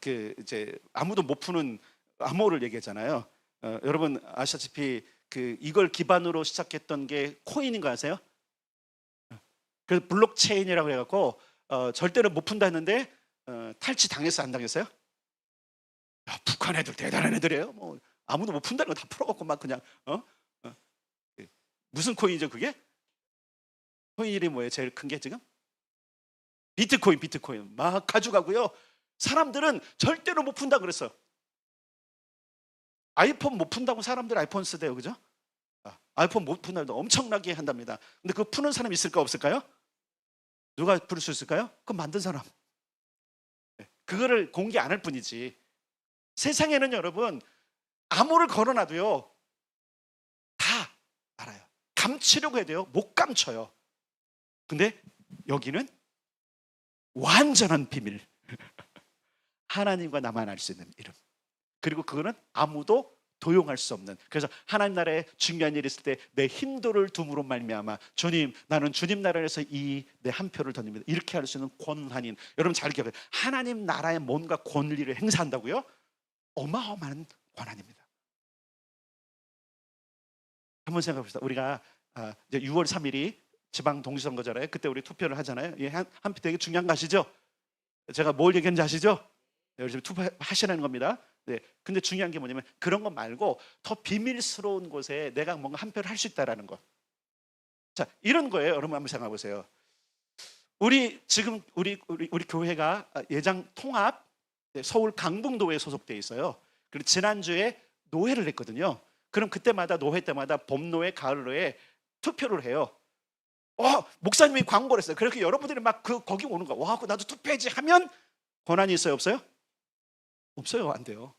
그 이제 아무도 못 푸는 암호를 얘기하잖아요. 여러분 아시다시피 그 이걸 기반으로 시작했던 게 코인인 거 아세요? 그래서 블록체인이라고 해갖고 절대로 못 푼다 했는데 탈취 당했어요, 안 당했어요? 야, 북한 애들 대단한 애들이에요. 뭐 아무도 못 푼다는 거 다 풀어갖고 막 그냥 무슨 코인이죠 그게? 코인 이름이 뭐예요? 제일 큰 게 지금? 비트코인 막 가져가고요. 사람들은 절대로 못 푼다 그랬어요. 아이폰 못 푼다고 사람들 아이폰 쓰대요, 그죠? 아이폰 못 푼다고 엄청나게 한답니다. 근데 그거 푸는 사람 있을까 없을까요? 누가 풀 수 있을까요? 그거 만든 사람. 그거를 공개 안 할 뿐이지. 세상에는 여러분 암호를 걸어놔도요 다 알아요. 감추려고 해도 못 감춰요. 근데 여기는 완전한 비밀. 하나님과 나만 알 수 있는 이름. 그리고 그거는 아무도 도용할 수 없는. 그래서 하나님 나라에 중요한 일이 있을 때 내 힘도를 둠으로 말미암아 주님, 나는 주님 나라에서 이 내 한 표를 던집니다. 이렇게 할 수 있는 권한인. 여러분 잘 기억해요. 하나님 나라에 뭔가 권리를 행사한다고요? 어마어마한 권한입니다. 한번 생각해 봅시다. 우리가 이제 6월 3일이 지방 동시선거잖아요. 그때 우리 투표를 하잖아요. 한 표 되게 중요한 거 아시죠? 제가 뭘 얘기하는지 아시죠? 요즘 투표하시라는 겁니다. 네. 근데 중요한 게 뭐냐면 그런 거 말고 더 비밀스러운 곳에 내가 뭔가 한 표를 할 수 있다라는 것. 자, 이런 거예요. 여러분 한번 생각해 보세요. 우리 교회가 예장 통합 서울 강북노회에 소속돼 있어요. 그리고 지난주에 노회를 했거든요. 그럼 그때마다 노회 때마다 봄노회, 가을노회 투표를 해요. 목사님이 광고를 했어요. 그렇게 여러분들이 막 거기 오는 거야. 와, 나도 투표해야지 하면 권한이 있어요, 없어요? 없어요, 안 돼요.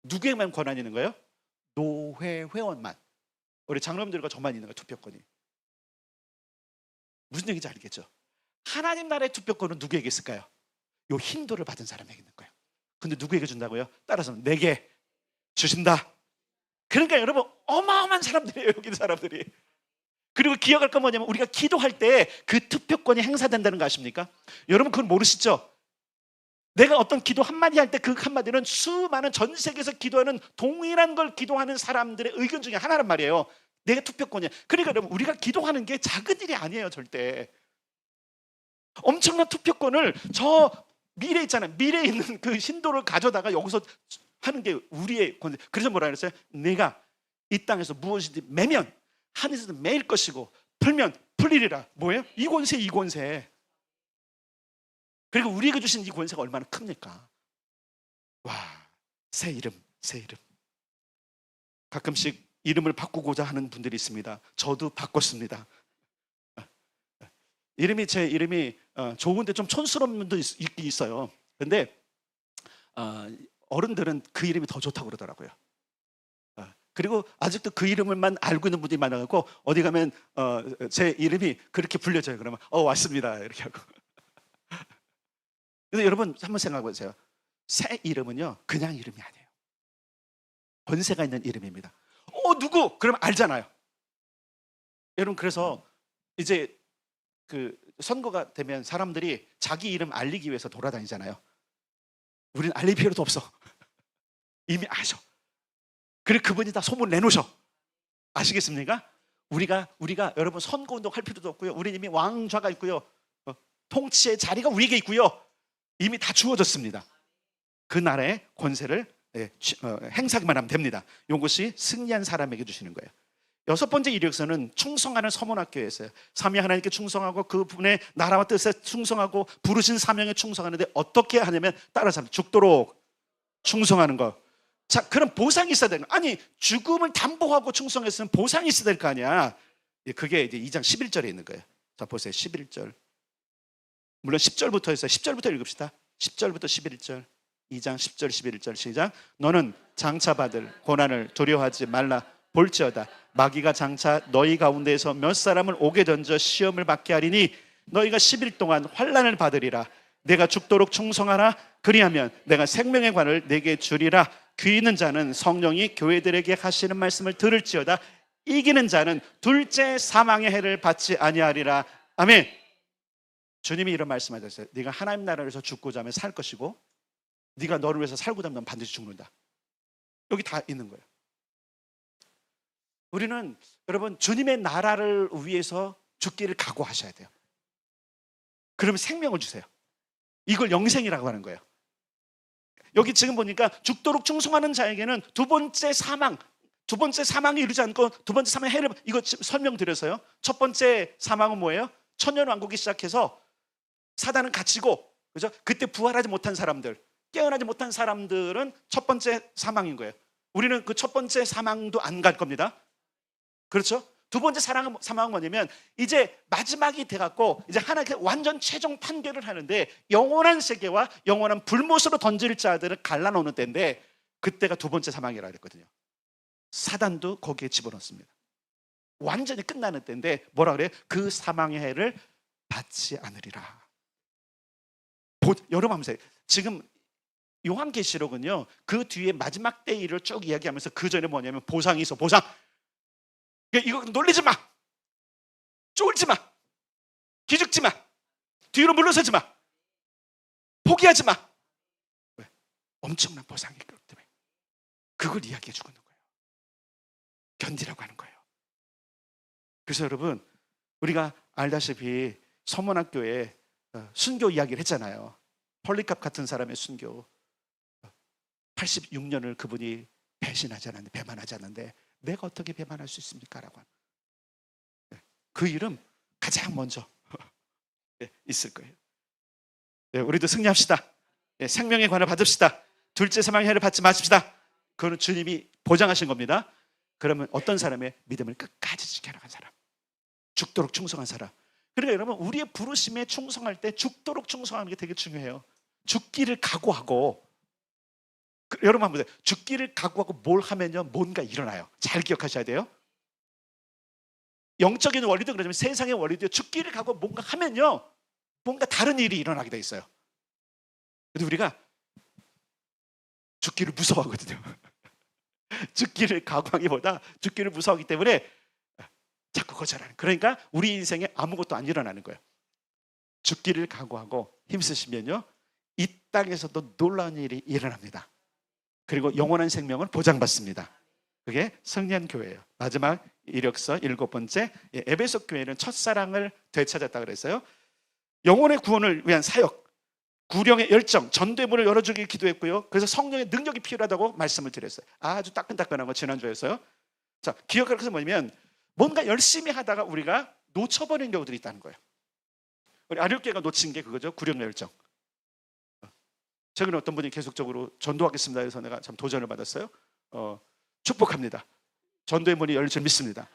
누구에만 권한이 있는 거예요? 노회 회원만. 우리 장로님들과 저만 있는 거예요, 투표권이. 무슨 얘기인지 알겠죠? 하나님 나라의 투표권은 누구에게 있을까요? 요 힌도를 받은 사람에게 있는 거예요. 근데 누구에게 준다고요? 따라서 내게 주신다. 그러니까 여러분 어마어마한 사람들이에요, 여기 있는 사람들이. 그리고 기억할 건 뭐냐면 우리가 기도할 때 그 투표권이 행사된다는 거 아십니까? 여러분 그건 모르시죠? 내가 어떤 기도 한마디 할 때 그 한마디는 수많은 전 세계에서 기도하는 동일한 걸 기도하는 사람들의 의견 중에 하나란 말이에요. 내가 투표권이야. 그러니까 여러분 우리가 기도하는 게 작은 일이 아니에요, 절대. 엄청난 투표권을 저 미래에 있잖아요. 미래에 있는 그 신도를 가져다가 여기서 하는 게 우리의 권세. 그래서 뭐라 그랬어요? 내가 이 땅에서 무엇이든 매면 하늘에서도 매일 것이고 풀면 풀리리라. 뭐예요? 이 권세. 그리고 우리에게 주신 이 권세가 얼마나 큽니까? 와, 새 이름. 가끔씩 이름을 바꾸고자 하는 분들이 있습니다. 저도 바꿨습니다. 제 이름이 좋은데 좀 촌스러운 분도 있긴 있어요. 근데 어른들은 그 이름이 더 좋다고 그러더라고요. 그리고 아직도 그 이름을만 알고 있는 분들이 많아갖고 어디 가면 제 이름이 그렇게 불려져요. 그러면 왔습니다 이렇게 하고. 근데 여러분 한번 생각해 보세요. 새 이름은요 그냥 이름이 아니에요. 권세가 있는 이름입니다. 누구? 그러면 알잖아요. 여러분 그래서 이제 그 선거가 되면 사람들이 자기 이름 알리기 위해서 돌아다니잖아요. 우리는 알릴 필요도 없어. 이미 아셔. 그래 그분이 다 소문 내놓으셔. 아시겠습니까? 우리가 여러분 선거운동 할 필요도 없고요. 우리 이미 왕좌가 있고요. 통치의 자리가 우리에게 있고요. 이미 다 주어졌습니다. 그 나라의 권세를 행사하기만 하면 됩니다. 이것이 승리한 사람에게 주시는 거예요. 여섯 번째 이력서는 충성하는 서문학교였어요. 삼위 하나님께 충성하고 그분의 나라와 뜻에 충성하고 부르신 사명에 충성하는데 어떻게 하냐면 따라서 죽도록 충성하는 거. 자, 그럼 보상이 있어야 되는 거. 아니 죽음을 담보하고 충성했으면 보상이 있어야 될 거 아니야. 그게 이제 2장 11절에 있는 거예요. 자 보세요. 11절. 물론 10절부터 했어요. 10절부터 읽읍시다. 10절부터 11절. 2장 10절 11절 시작. 너는 장차 받을 고난을 두려워하지 말라. 볼지어다 마귀가 장차 너희 가운데에서 몇 사람을 옥에 던져 시험을 받게 하리니 너희가 10일 동안 환난을 받으리라. 내가 죽도록 충성하라. 그리하면 내가 생명의 관을 내게 주리라. 귀 있는 자는 성령이 교회들에게 하시는 말씀을 들을지어다. 이기는 자는 둘째 사망의 해를 받지 아니하리라. 아멘. 주님이 이런 말씀하셨어요. 네가 하나님 나라에서 죽고자 하면 살 것이고 네가 너를 위해서 살고자 하면 반드시 죽는다. 여기 다 있는 거예요. 우리는 여러분 주님의 나라를 위해서 죽기를 각오하셔야 돼요. 그러면 생명을 주세요. 이걸 영생이라고 하는 거예요. 여기 지금 보니까 죽도록 충성하는 자에게는 두 번째 사망이 이르지 않고 두 번째 사망의 해를, 이거 설명드려서요. 첫 번째 사망은 뭐예요? 천년왕국이 시작해서 사단은 갇히고, 그죠? 그때 부활하지 못한 사람들, 깨어나지 못한 사람들은 첫 번째 사망인 거예요. 우리는 그 첫 번째 사망도 안 갈 겁니다. 그렇죠? 두 번째 사망은 뭐냐면 이제 마지막이 돼갖고 이제 하나님께 완전 최종 판결을 하는데 영원한 세계와 영원한 불못으로 던질 자들을 갈라놓는 때인데 그때가 두 번째 사망이라고 그랬거든요. 사단도 거기에 집어넣습니다. 완전히 끝나는 때인데 뭐라 그래요? 그 사망의 해를 받지 않으리라. 여러분 보세요. 지금 요한계시록은요 그 뒤에 마지막 때 일을 쭉 이야기하면서 그 전에 뭐냐면 보상이 있어. 보상. 이거 놀리지 마, 쫄지 마, 기죽지 마, 뒤로 물러서지 마, 포기하지 마. 왜? 엄청난 보상이 있기 때문에 그걸 이야기해 주고 있는 거예요. 견디라고 하는 거예요. 그래서 여러분 우리가 알다시피 서문학교에 순교 이야기를 했잖아요. 폴리캅 같은 사람의 순교. 86년을 그분이 배만하지 않는데 내가 어떻게 배만할 수 있습니까? 라고 하는. 그 이름 가장 먼저 있을 거예요. 우리도 승리합시다. 생명의 관을 받읍시다. 둘째 사망의 해를 받지 마십시다. 그거는 주님이 보장하신 겁니다. 그러면 어떤 사람의 믿음을 끝까지 지켜나간 사람, 죽도록 충성한 사람. 그러니까 여러분 우리의 부르심에 충성할 때 죽도록 충성하는 게 되게 중요해요. 죽기를 각오하고, 여러분 한번 보세요. 죽기를 각오하고 뭘 하면요 뭔가 일어나요. 잘 기억하셔야 돼요. 영적인 원리도 그러지만 세상의 원리도 죽기를 각오하고 뭔가 하면요 뭔가 다른 일이 일어나게 돼 있어요. 근데 우리가 죽기를 무서워하거든요. 죽기를 각오하기보다 죽기를 무서워하기 때문에 자꾸 거절하는. 그러니까 우리 인생에 아무것도 안 일어나는 거예요. 죽기를 각오하고 힘쓰시면요 이 땅에서도 놀라운 일이 일어납니다. 그리고 영원한 생명을 보장받습니다. 그게 승리한 교회예요. 마지막 이력서 7번째, 에베소 교회는 첫사랑을 되찾았다 그랬어요. 영혼의 구원을 위한 사역, 구령의 열정, 전대문을 열어주길 기도했고요. 그래서 성령의 능력이 필요하다고 말씀을 드렸어요. 아주 따끈따끈한 거 지난주에서요. 자, 기억할 것은 뭐냐면 뭔가 열심히 하다가 우리가 놓쳐버리는 경우들이 있다는 거예요. 우리 아류교회가 놓친 게 그거죠. 구령의 열정. 최근에 어떤 분이 계속적으로 전도하겠습니다 해서 내가 참 도전을 받았어요. 축복합니다. 전도의 문이 열릴 줄 믿습니다.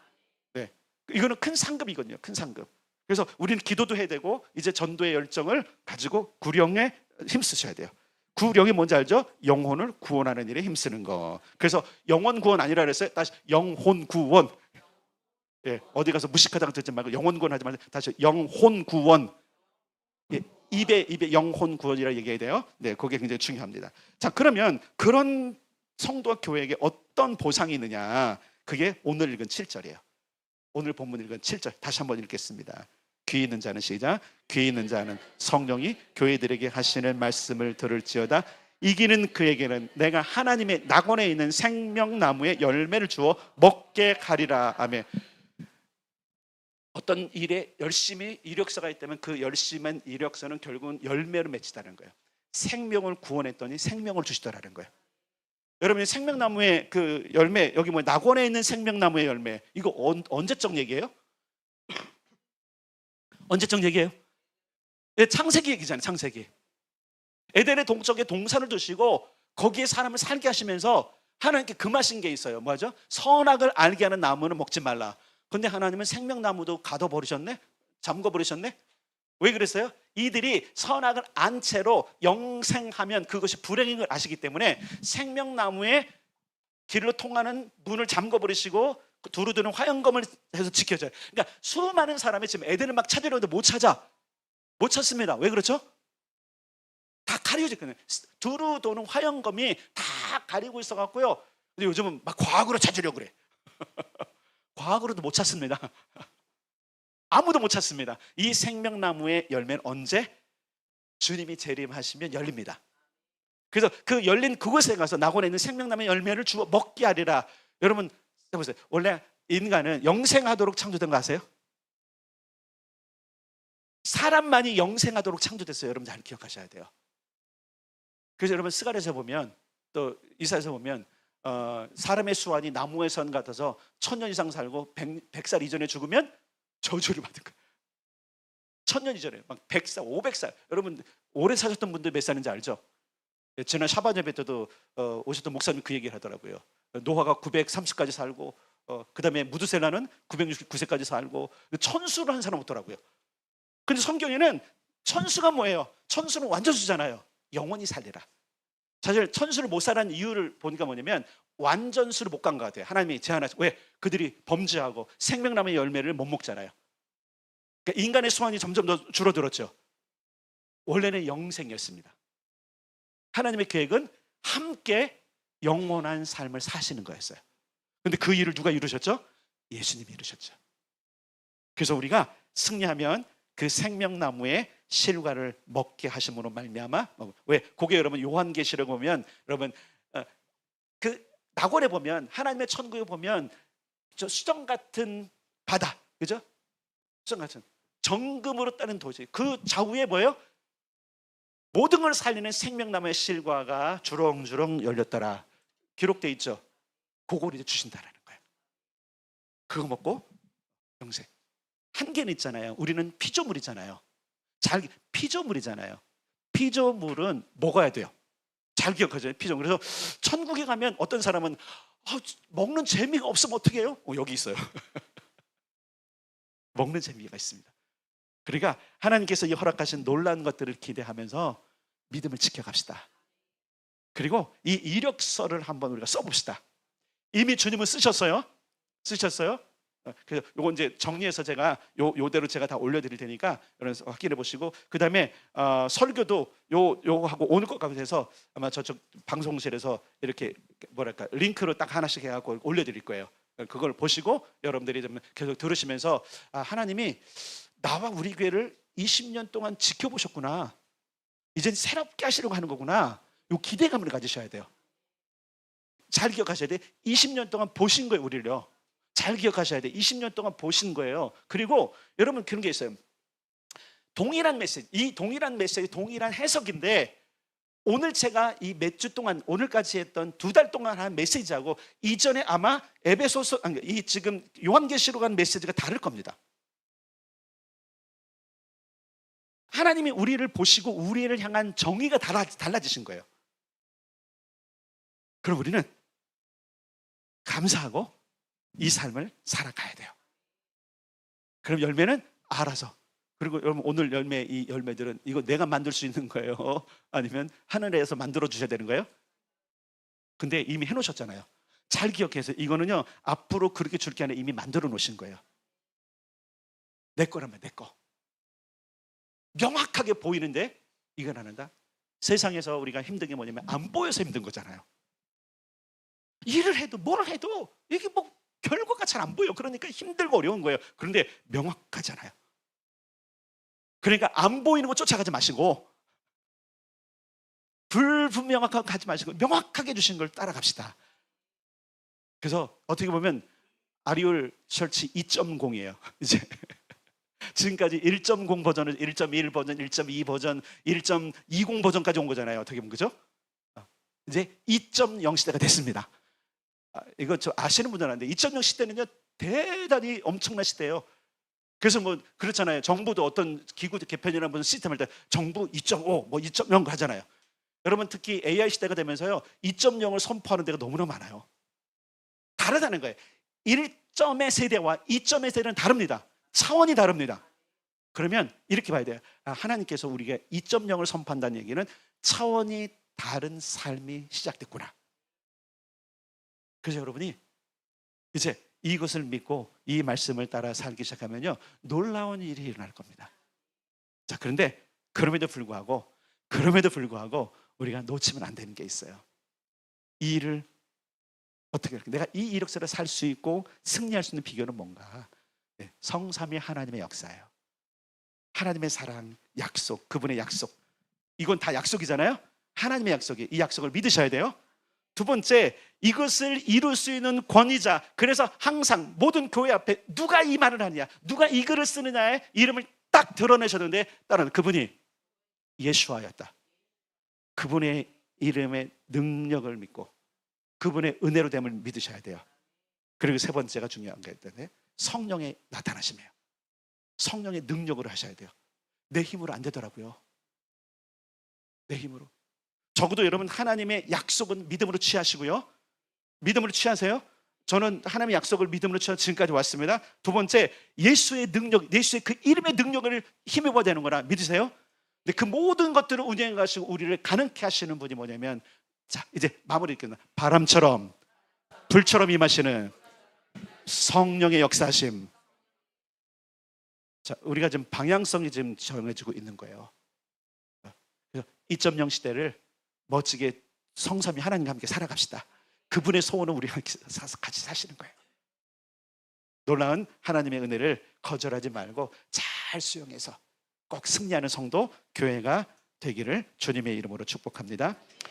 네, 이거는 큰 상급이거든요. 큰 상급. 그래서 우리는 기도도 해야 되고 이제 전도의 열정을 가지고 구령에 힘쓰셔야 돼요. 구력이 뭔지 알죠? 영혼을 구원하는 일에 힘쓰는 거. 그래서 영혼 구원 아니라 그랬어요. 다시 영혼 구원. 예, 어디 가서 무식하다고 듣지 말고 영혼 구원 하지 말고 다시 영혼 구원. 예, 입에 영혼 구원이라 얘기해야 돼요. 네, 그게 굉장히 중요합니다. 자, 그러면 그런 성도와 교회에게 어떤 보상이 있느냐? 그게 오늘 읽은 7절이에요. 오늘 본문 읽은 7절 다시 한번 읽겠습니다. 귀 있는 자는 시작. 귀 있는 자는 성령이 교회들에게 하시는 말씀을 들을지어다. 이기는 그에게는 내가 하나님의 낙원에 있는 생명나무의 열매를 주어 먹게 하리라. 아멘. 어떤 일에 열심히 이력서가 있다면 그 열심한 이력서는 결국은 열매로 맺히다는 거예요. 생명을 구원했더니 생명을 주시더라는 거예요. 여러분이 생명나무의 그 열매, 여기 뭐 낙원에 있는 생명나무의 열매, 이거 언제적 얘기예요? 언제적 얘기예요? 창세기 얘기잖아요. 창세기. 에덴의 동쪽에 동산을 두시고 거기에 사람을 살게 하시면서 하나님께 금하신 게 있어요. 뭐죠? 선악을 알게 하는 나무는 먹지 말라. 근데 하나님은 생명나무도 가둬버리셨네? 잠궈버리셨네? 왜 그랬어요? 이들이 선악을 안 채로 영생하면 그것이 불행인 걸 아시기 때문에 생명나무의 길로 통하는 문을 잠궈버리시고 두루두는 화영검을 해서 지켜줘요. 그러니까 수많은 사람이 지금 에덴을 막 찾으려는데 못 찾습니다. 왜 그렇죠? 다 가려져 있거든요. 두루도는 화영검이 다 가리고 있어갖고요. 근데 요즘은 막 과학으로 찾으려고 그래. 과학으로도 못 찾습니다. 아무도 못 찾습니다. 이 생명나무의 열매는 언제? 주님이 재림하시면 열립니다. 그래서 그 열린 그곳에 가서 낙원에 있는 생명나무의 열매를 주어 먹게 하리라. 여러분 해보세요. 원래 인간은 영생하도록 창조된 거 아세요? 사람만이 영생하도록 창조됐어요. 여러분 잘 기억하셔야 돼요. 그래서 여러분 스가랴서 보면 또 이사야서 보면 사람의 수완이 나무의 선 같아서 1000년 이상 살고 100살 이전에 죽으면 저주를 받은 거예요. 1000년 이전에 막 100살, 500살. 여러분 오래 사셨던 분들 몇 살인지 알죠? 지난 샤바녀 배 때도 오셨던 목사님 그 얘기를 하더라고요. 노아가 930까지 살고 그 다음에 무드셀라는 969세까지 살고 천수를 한 사람 없더라고요. 근데 성경에는 천수가 뭐예요? 천수는 완전수잖아요. 영원히 살리라. 사실 천수를 못 살아는 이유를 보니까 뭐냐면 완전수를 못 간 것 같아요. 하나님이 제안하시고. 왜? 그들이 범죄하고 생명나무의 열매를 못 먹잖아요. 그러니까 인간의 수완이 점점 더 줄어들었죠. 원래는 영생이었습니다. 하나님의 계획은 함께 영원한 삶을 사시는 거였어요. 근데 그 일을 누가 이루셨죠? 예수님이 이루셨죠. 그래서 우리가 승리하면 그 생명나무의 실과를 먹게 하심으로 말미암아. 왜? 그게 여러분 요한계시록 보면 여러분 그 낙원에 보면 하나님의 천국에 보면 저 수정 같은 바다, 그죠? 수정 같은 정금으로 따른 도시. 그 좌우에 뭐예요? 모든 걸 살리는 생명나무의 실과가 주렁주렁 열렸더라. 기록돼 있죠. 그걸 이제 주신다라는 거예요. 그거 먹고 영생. 한계는 있잖아요. 우리는 피조물이잖아요. 피조물이잖아요. 피조물은 먹어야 돼요. 잘 기억하죠. 피조물. 그래서 천국에 가면 어떤 사람은 먹는 재미가 없으면 어떻게 해요? 여기 있어요. 먹는 재미가 있습니다. 그러니까 하나님께서 이 허락하신 놀라운 것들을 기대하면서 믿음을 지켜갑시다. 그리고 이 이력서를 한번 우리가 써봅시다. 이미 주님은 쓰셨어요. 그래서 요거 이제 정리해서 제가 요대로 제가 다 올려드릴 테니까 여러분 확인해 보시고, 그 다음에 설교도 요하고 오늘 것 같아서 아마 저쪽 방송실에서 이렇게 뭐랄까 링크로 딱 하나씩 해갖고 올려드릴 거예요. 그걸 보시고 여러분들이 좀 계속 들으시면서 하나님이 나와 우리 교회를 20년 동안 지켜보셨구나. 이제 새롭게 하시려고 하는 거구나. 요 기대감을 가지셔야 돼요. 잘 기억하셔야 돼. 20년 동안 보신 거예요, 우리를요. 잘 기억하셔야 돼. 20년 동안 보신 거예요. 그리고 여러분 그런 게 있어요. 동일한 메시지, 이 동일한 메시지, 동일한 해석인데 오늘 제가 이 몇 주 동안 오늘까지 했던 2달 동안 한 메시지하고 이전에 아마 에베소서 이 지금 요한계시록 한 메시지가 다를 겁니다. 하나님이 우리를 보시고 우리를 향한 정의가 달라지신 거예요. 그럼 우리는 감사하고 이 삶을 살아가야 돼요. 그럼 열매는 알아서 그리고 여러분 오늘 열매, 이 열매들은 이거 내가 만들 수 있는 거예요? 아니면 하늘에서 만들어 주셔야 되는 거예요? 근데 이미 해놓으셨잖아요. 잘 기억해서 이거는요 앞으로 그렇게 줄 게 아니라 이미 만들어 놓으신 거예요. 내 거라면 내 거. 명확하게 보이는데 이건 안 한다. 세상에서 우리가 힘든 게 뭐냐면 안 보여서 힘든 거잖아요. 일을 해도 뭘 해도 이게 뭐 결과가 잘 안 보여. 그러니까 힘들고 어려운 거예요. 그런데 명확하잖아요. 그러니까 안 보이는 거 쫓아가지 마시고 불분명하게 가지 마시고 명확하게 주신 걸 따라갑시다. 그래서 어떻게 보면 아리올 철치 2.0이에요. 이제 지금까지 1.0 버전을 1.1 버전, 1.2 버전, 1.20 버전까지 온 거잖아요. 어떻게 보면 그죠? 이제 2.0 시대가 됐습니다. 이거 저 아시는 분들은 아는데 2.0 시대는요 대단히 엄청난 시대예요. 그래서 뭐 그렇잖아요. 정부도 어떤 기구 개편이나 무슨 시스템 할 때 정부 2.5, 뭐 2.0 하잖아요. 여러분 특히 AI 시대가 되면서요 2.0을 선포하는 데가 너무나 많아요. 다르다는 거예요. 1점의 세대와 2점의 세대는 다릅니다. 차원이 다릅니다. 그러면 이렇게 봐야 돼요. 하나님께서 우리가 2.0을 선포한다는 얘기는 차원이 다른 삶이 시작됐구나. 그래서 여러분이 이제 이것을 믿고 이 말씀을 따라 살기 시작하면요 놀라운 일이 일어날 겁니다. 자, 그런데 그럼에도 불구하고 우리가 놓치면 안 되는 게 있어요. 이 일을 어떻게 할까? 내가 이 이력서를 살 수 있고 승리할 수 있는 비결은 뭔가? 네, 성삼위 하나님의 역사예요. 하나님의 사랑, 약속, 그분의 약속. 이건 다 약속이잖아요. 하나님의 약속이, 이 약속을 믿으셔야 돼요. 두 번째, 이것을 이룰 수 있는 권위자. 그래서 항상 모든 교회 앞에 누가 이 말을 하느냐, 누가 이 글을 쓰느냐의 이름을 딱 드러내셨는데 따라는 그분이 예수와였다. 그분의 이름의 능력을 믿고 그분의 은혜로 됨을 믿으셔야 돼요. 그리고 세 번째가 중요한 게 있는데 성령의 나타나심이에요. 성령의 능력으로 하셔야 돼요. 내 힘으로 안 되더라고요. 내 힘으로. 적어도 여러분 하나님의 약속은 믿음으로 취하시고요. 믿음으로 취하세요. 저는 하나님의 약속을 믿음으로 취해서 지금까지 왔습니다. 두 번째, 예수의 능력, 예수의 그 이름의 능력을 힘입어야 되는 거라 믿으세요. 근데 그 모든 것들을 운영해 가시고 우리를 가능케 하시는 분이 뭐냐면, 자 이제 마무리 읽겠습니다. 바람처럼 불처럼 임하시는 성령의 역사하심. 자, 우리가 지금 방향성이 지금 정해지고 있는 거예요. 그래서 2.0 시대를 멋지게 성삼위 하나님과 함께 살아갑시다. 그분의 소원은 우리가 같이 사시는 거예요. 놀라운 하나님의 은혜를 거절하지 말고 잘 수용해서 꼭 승리하는 성도, 교회가 되기를 주님의 이름으로 축복합니다.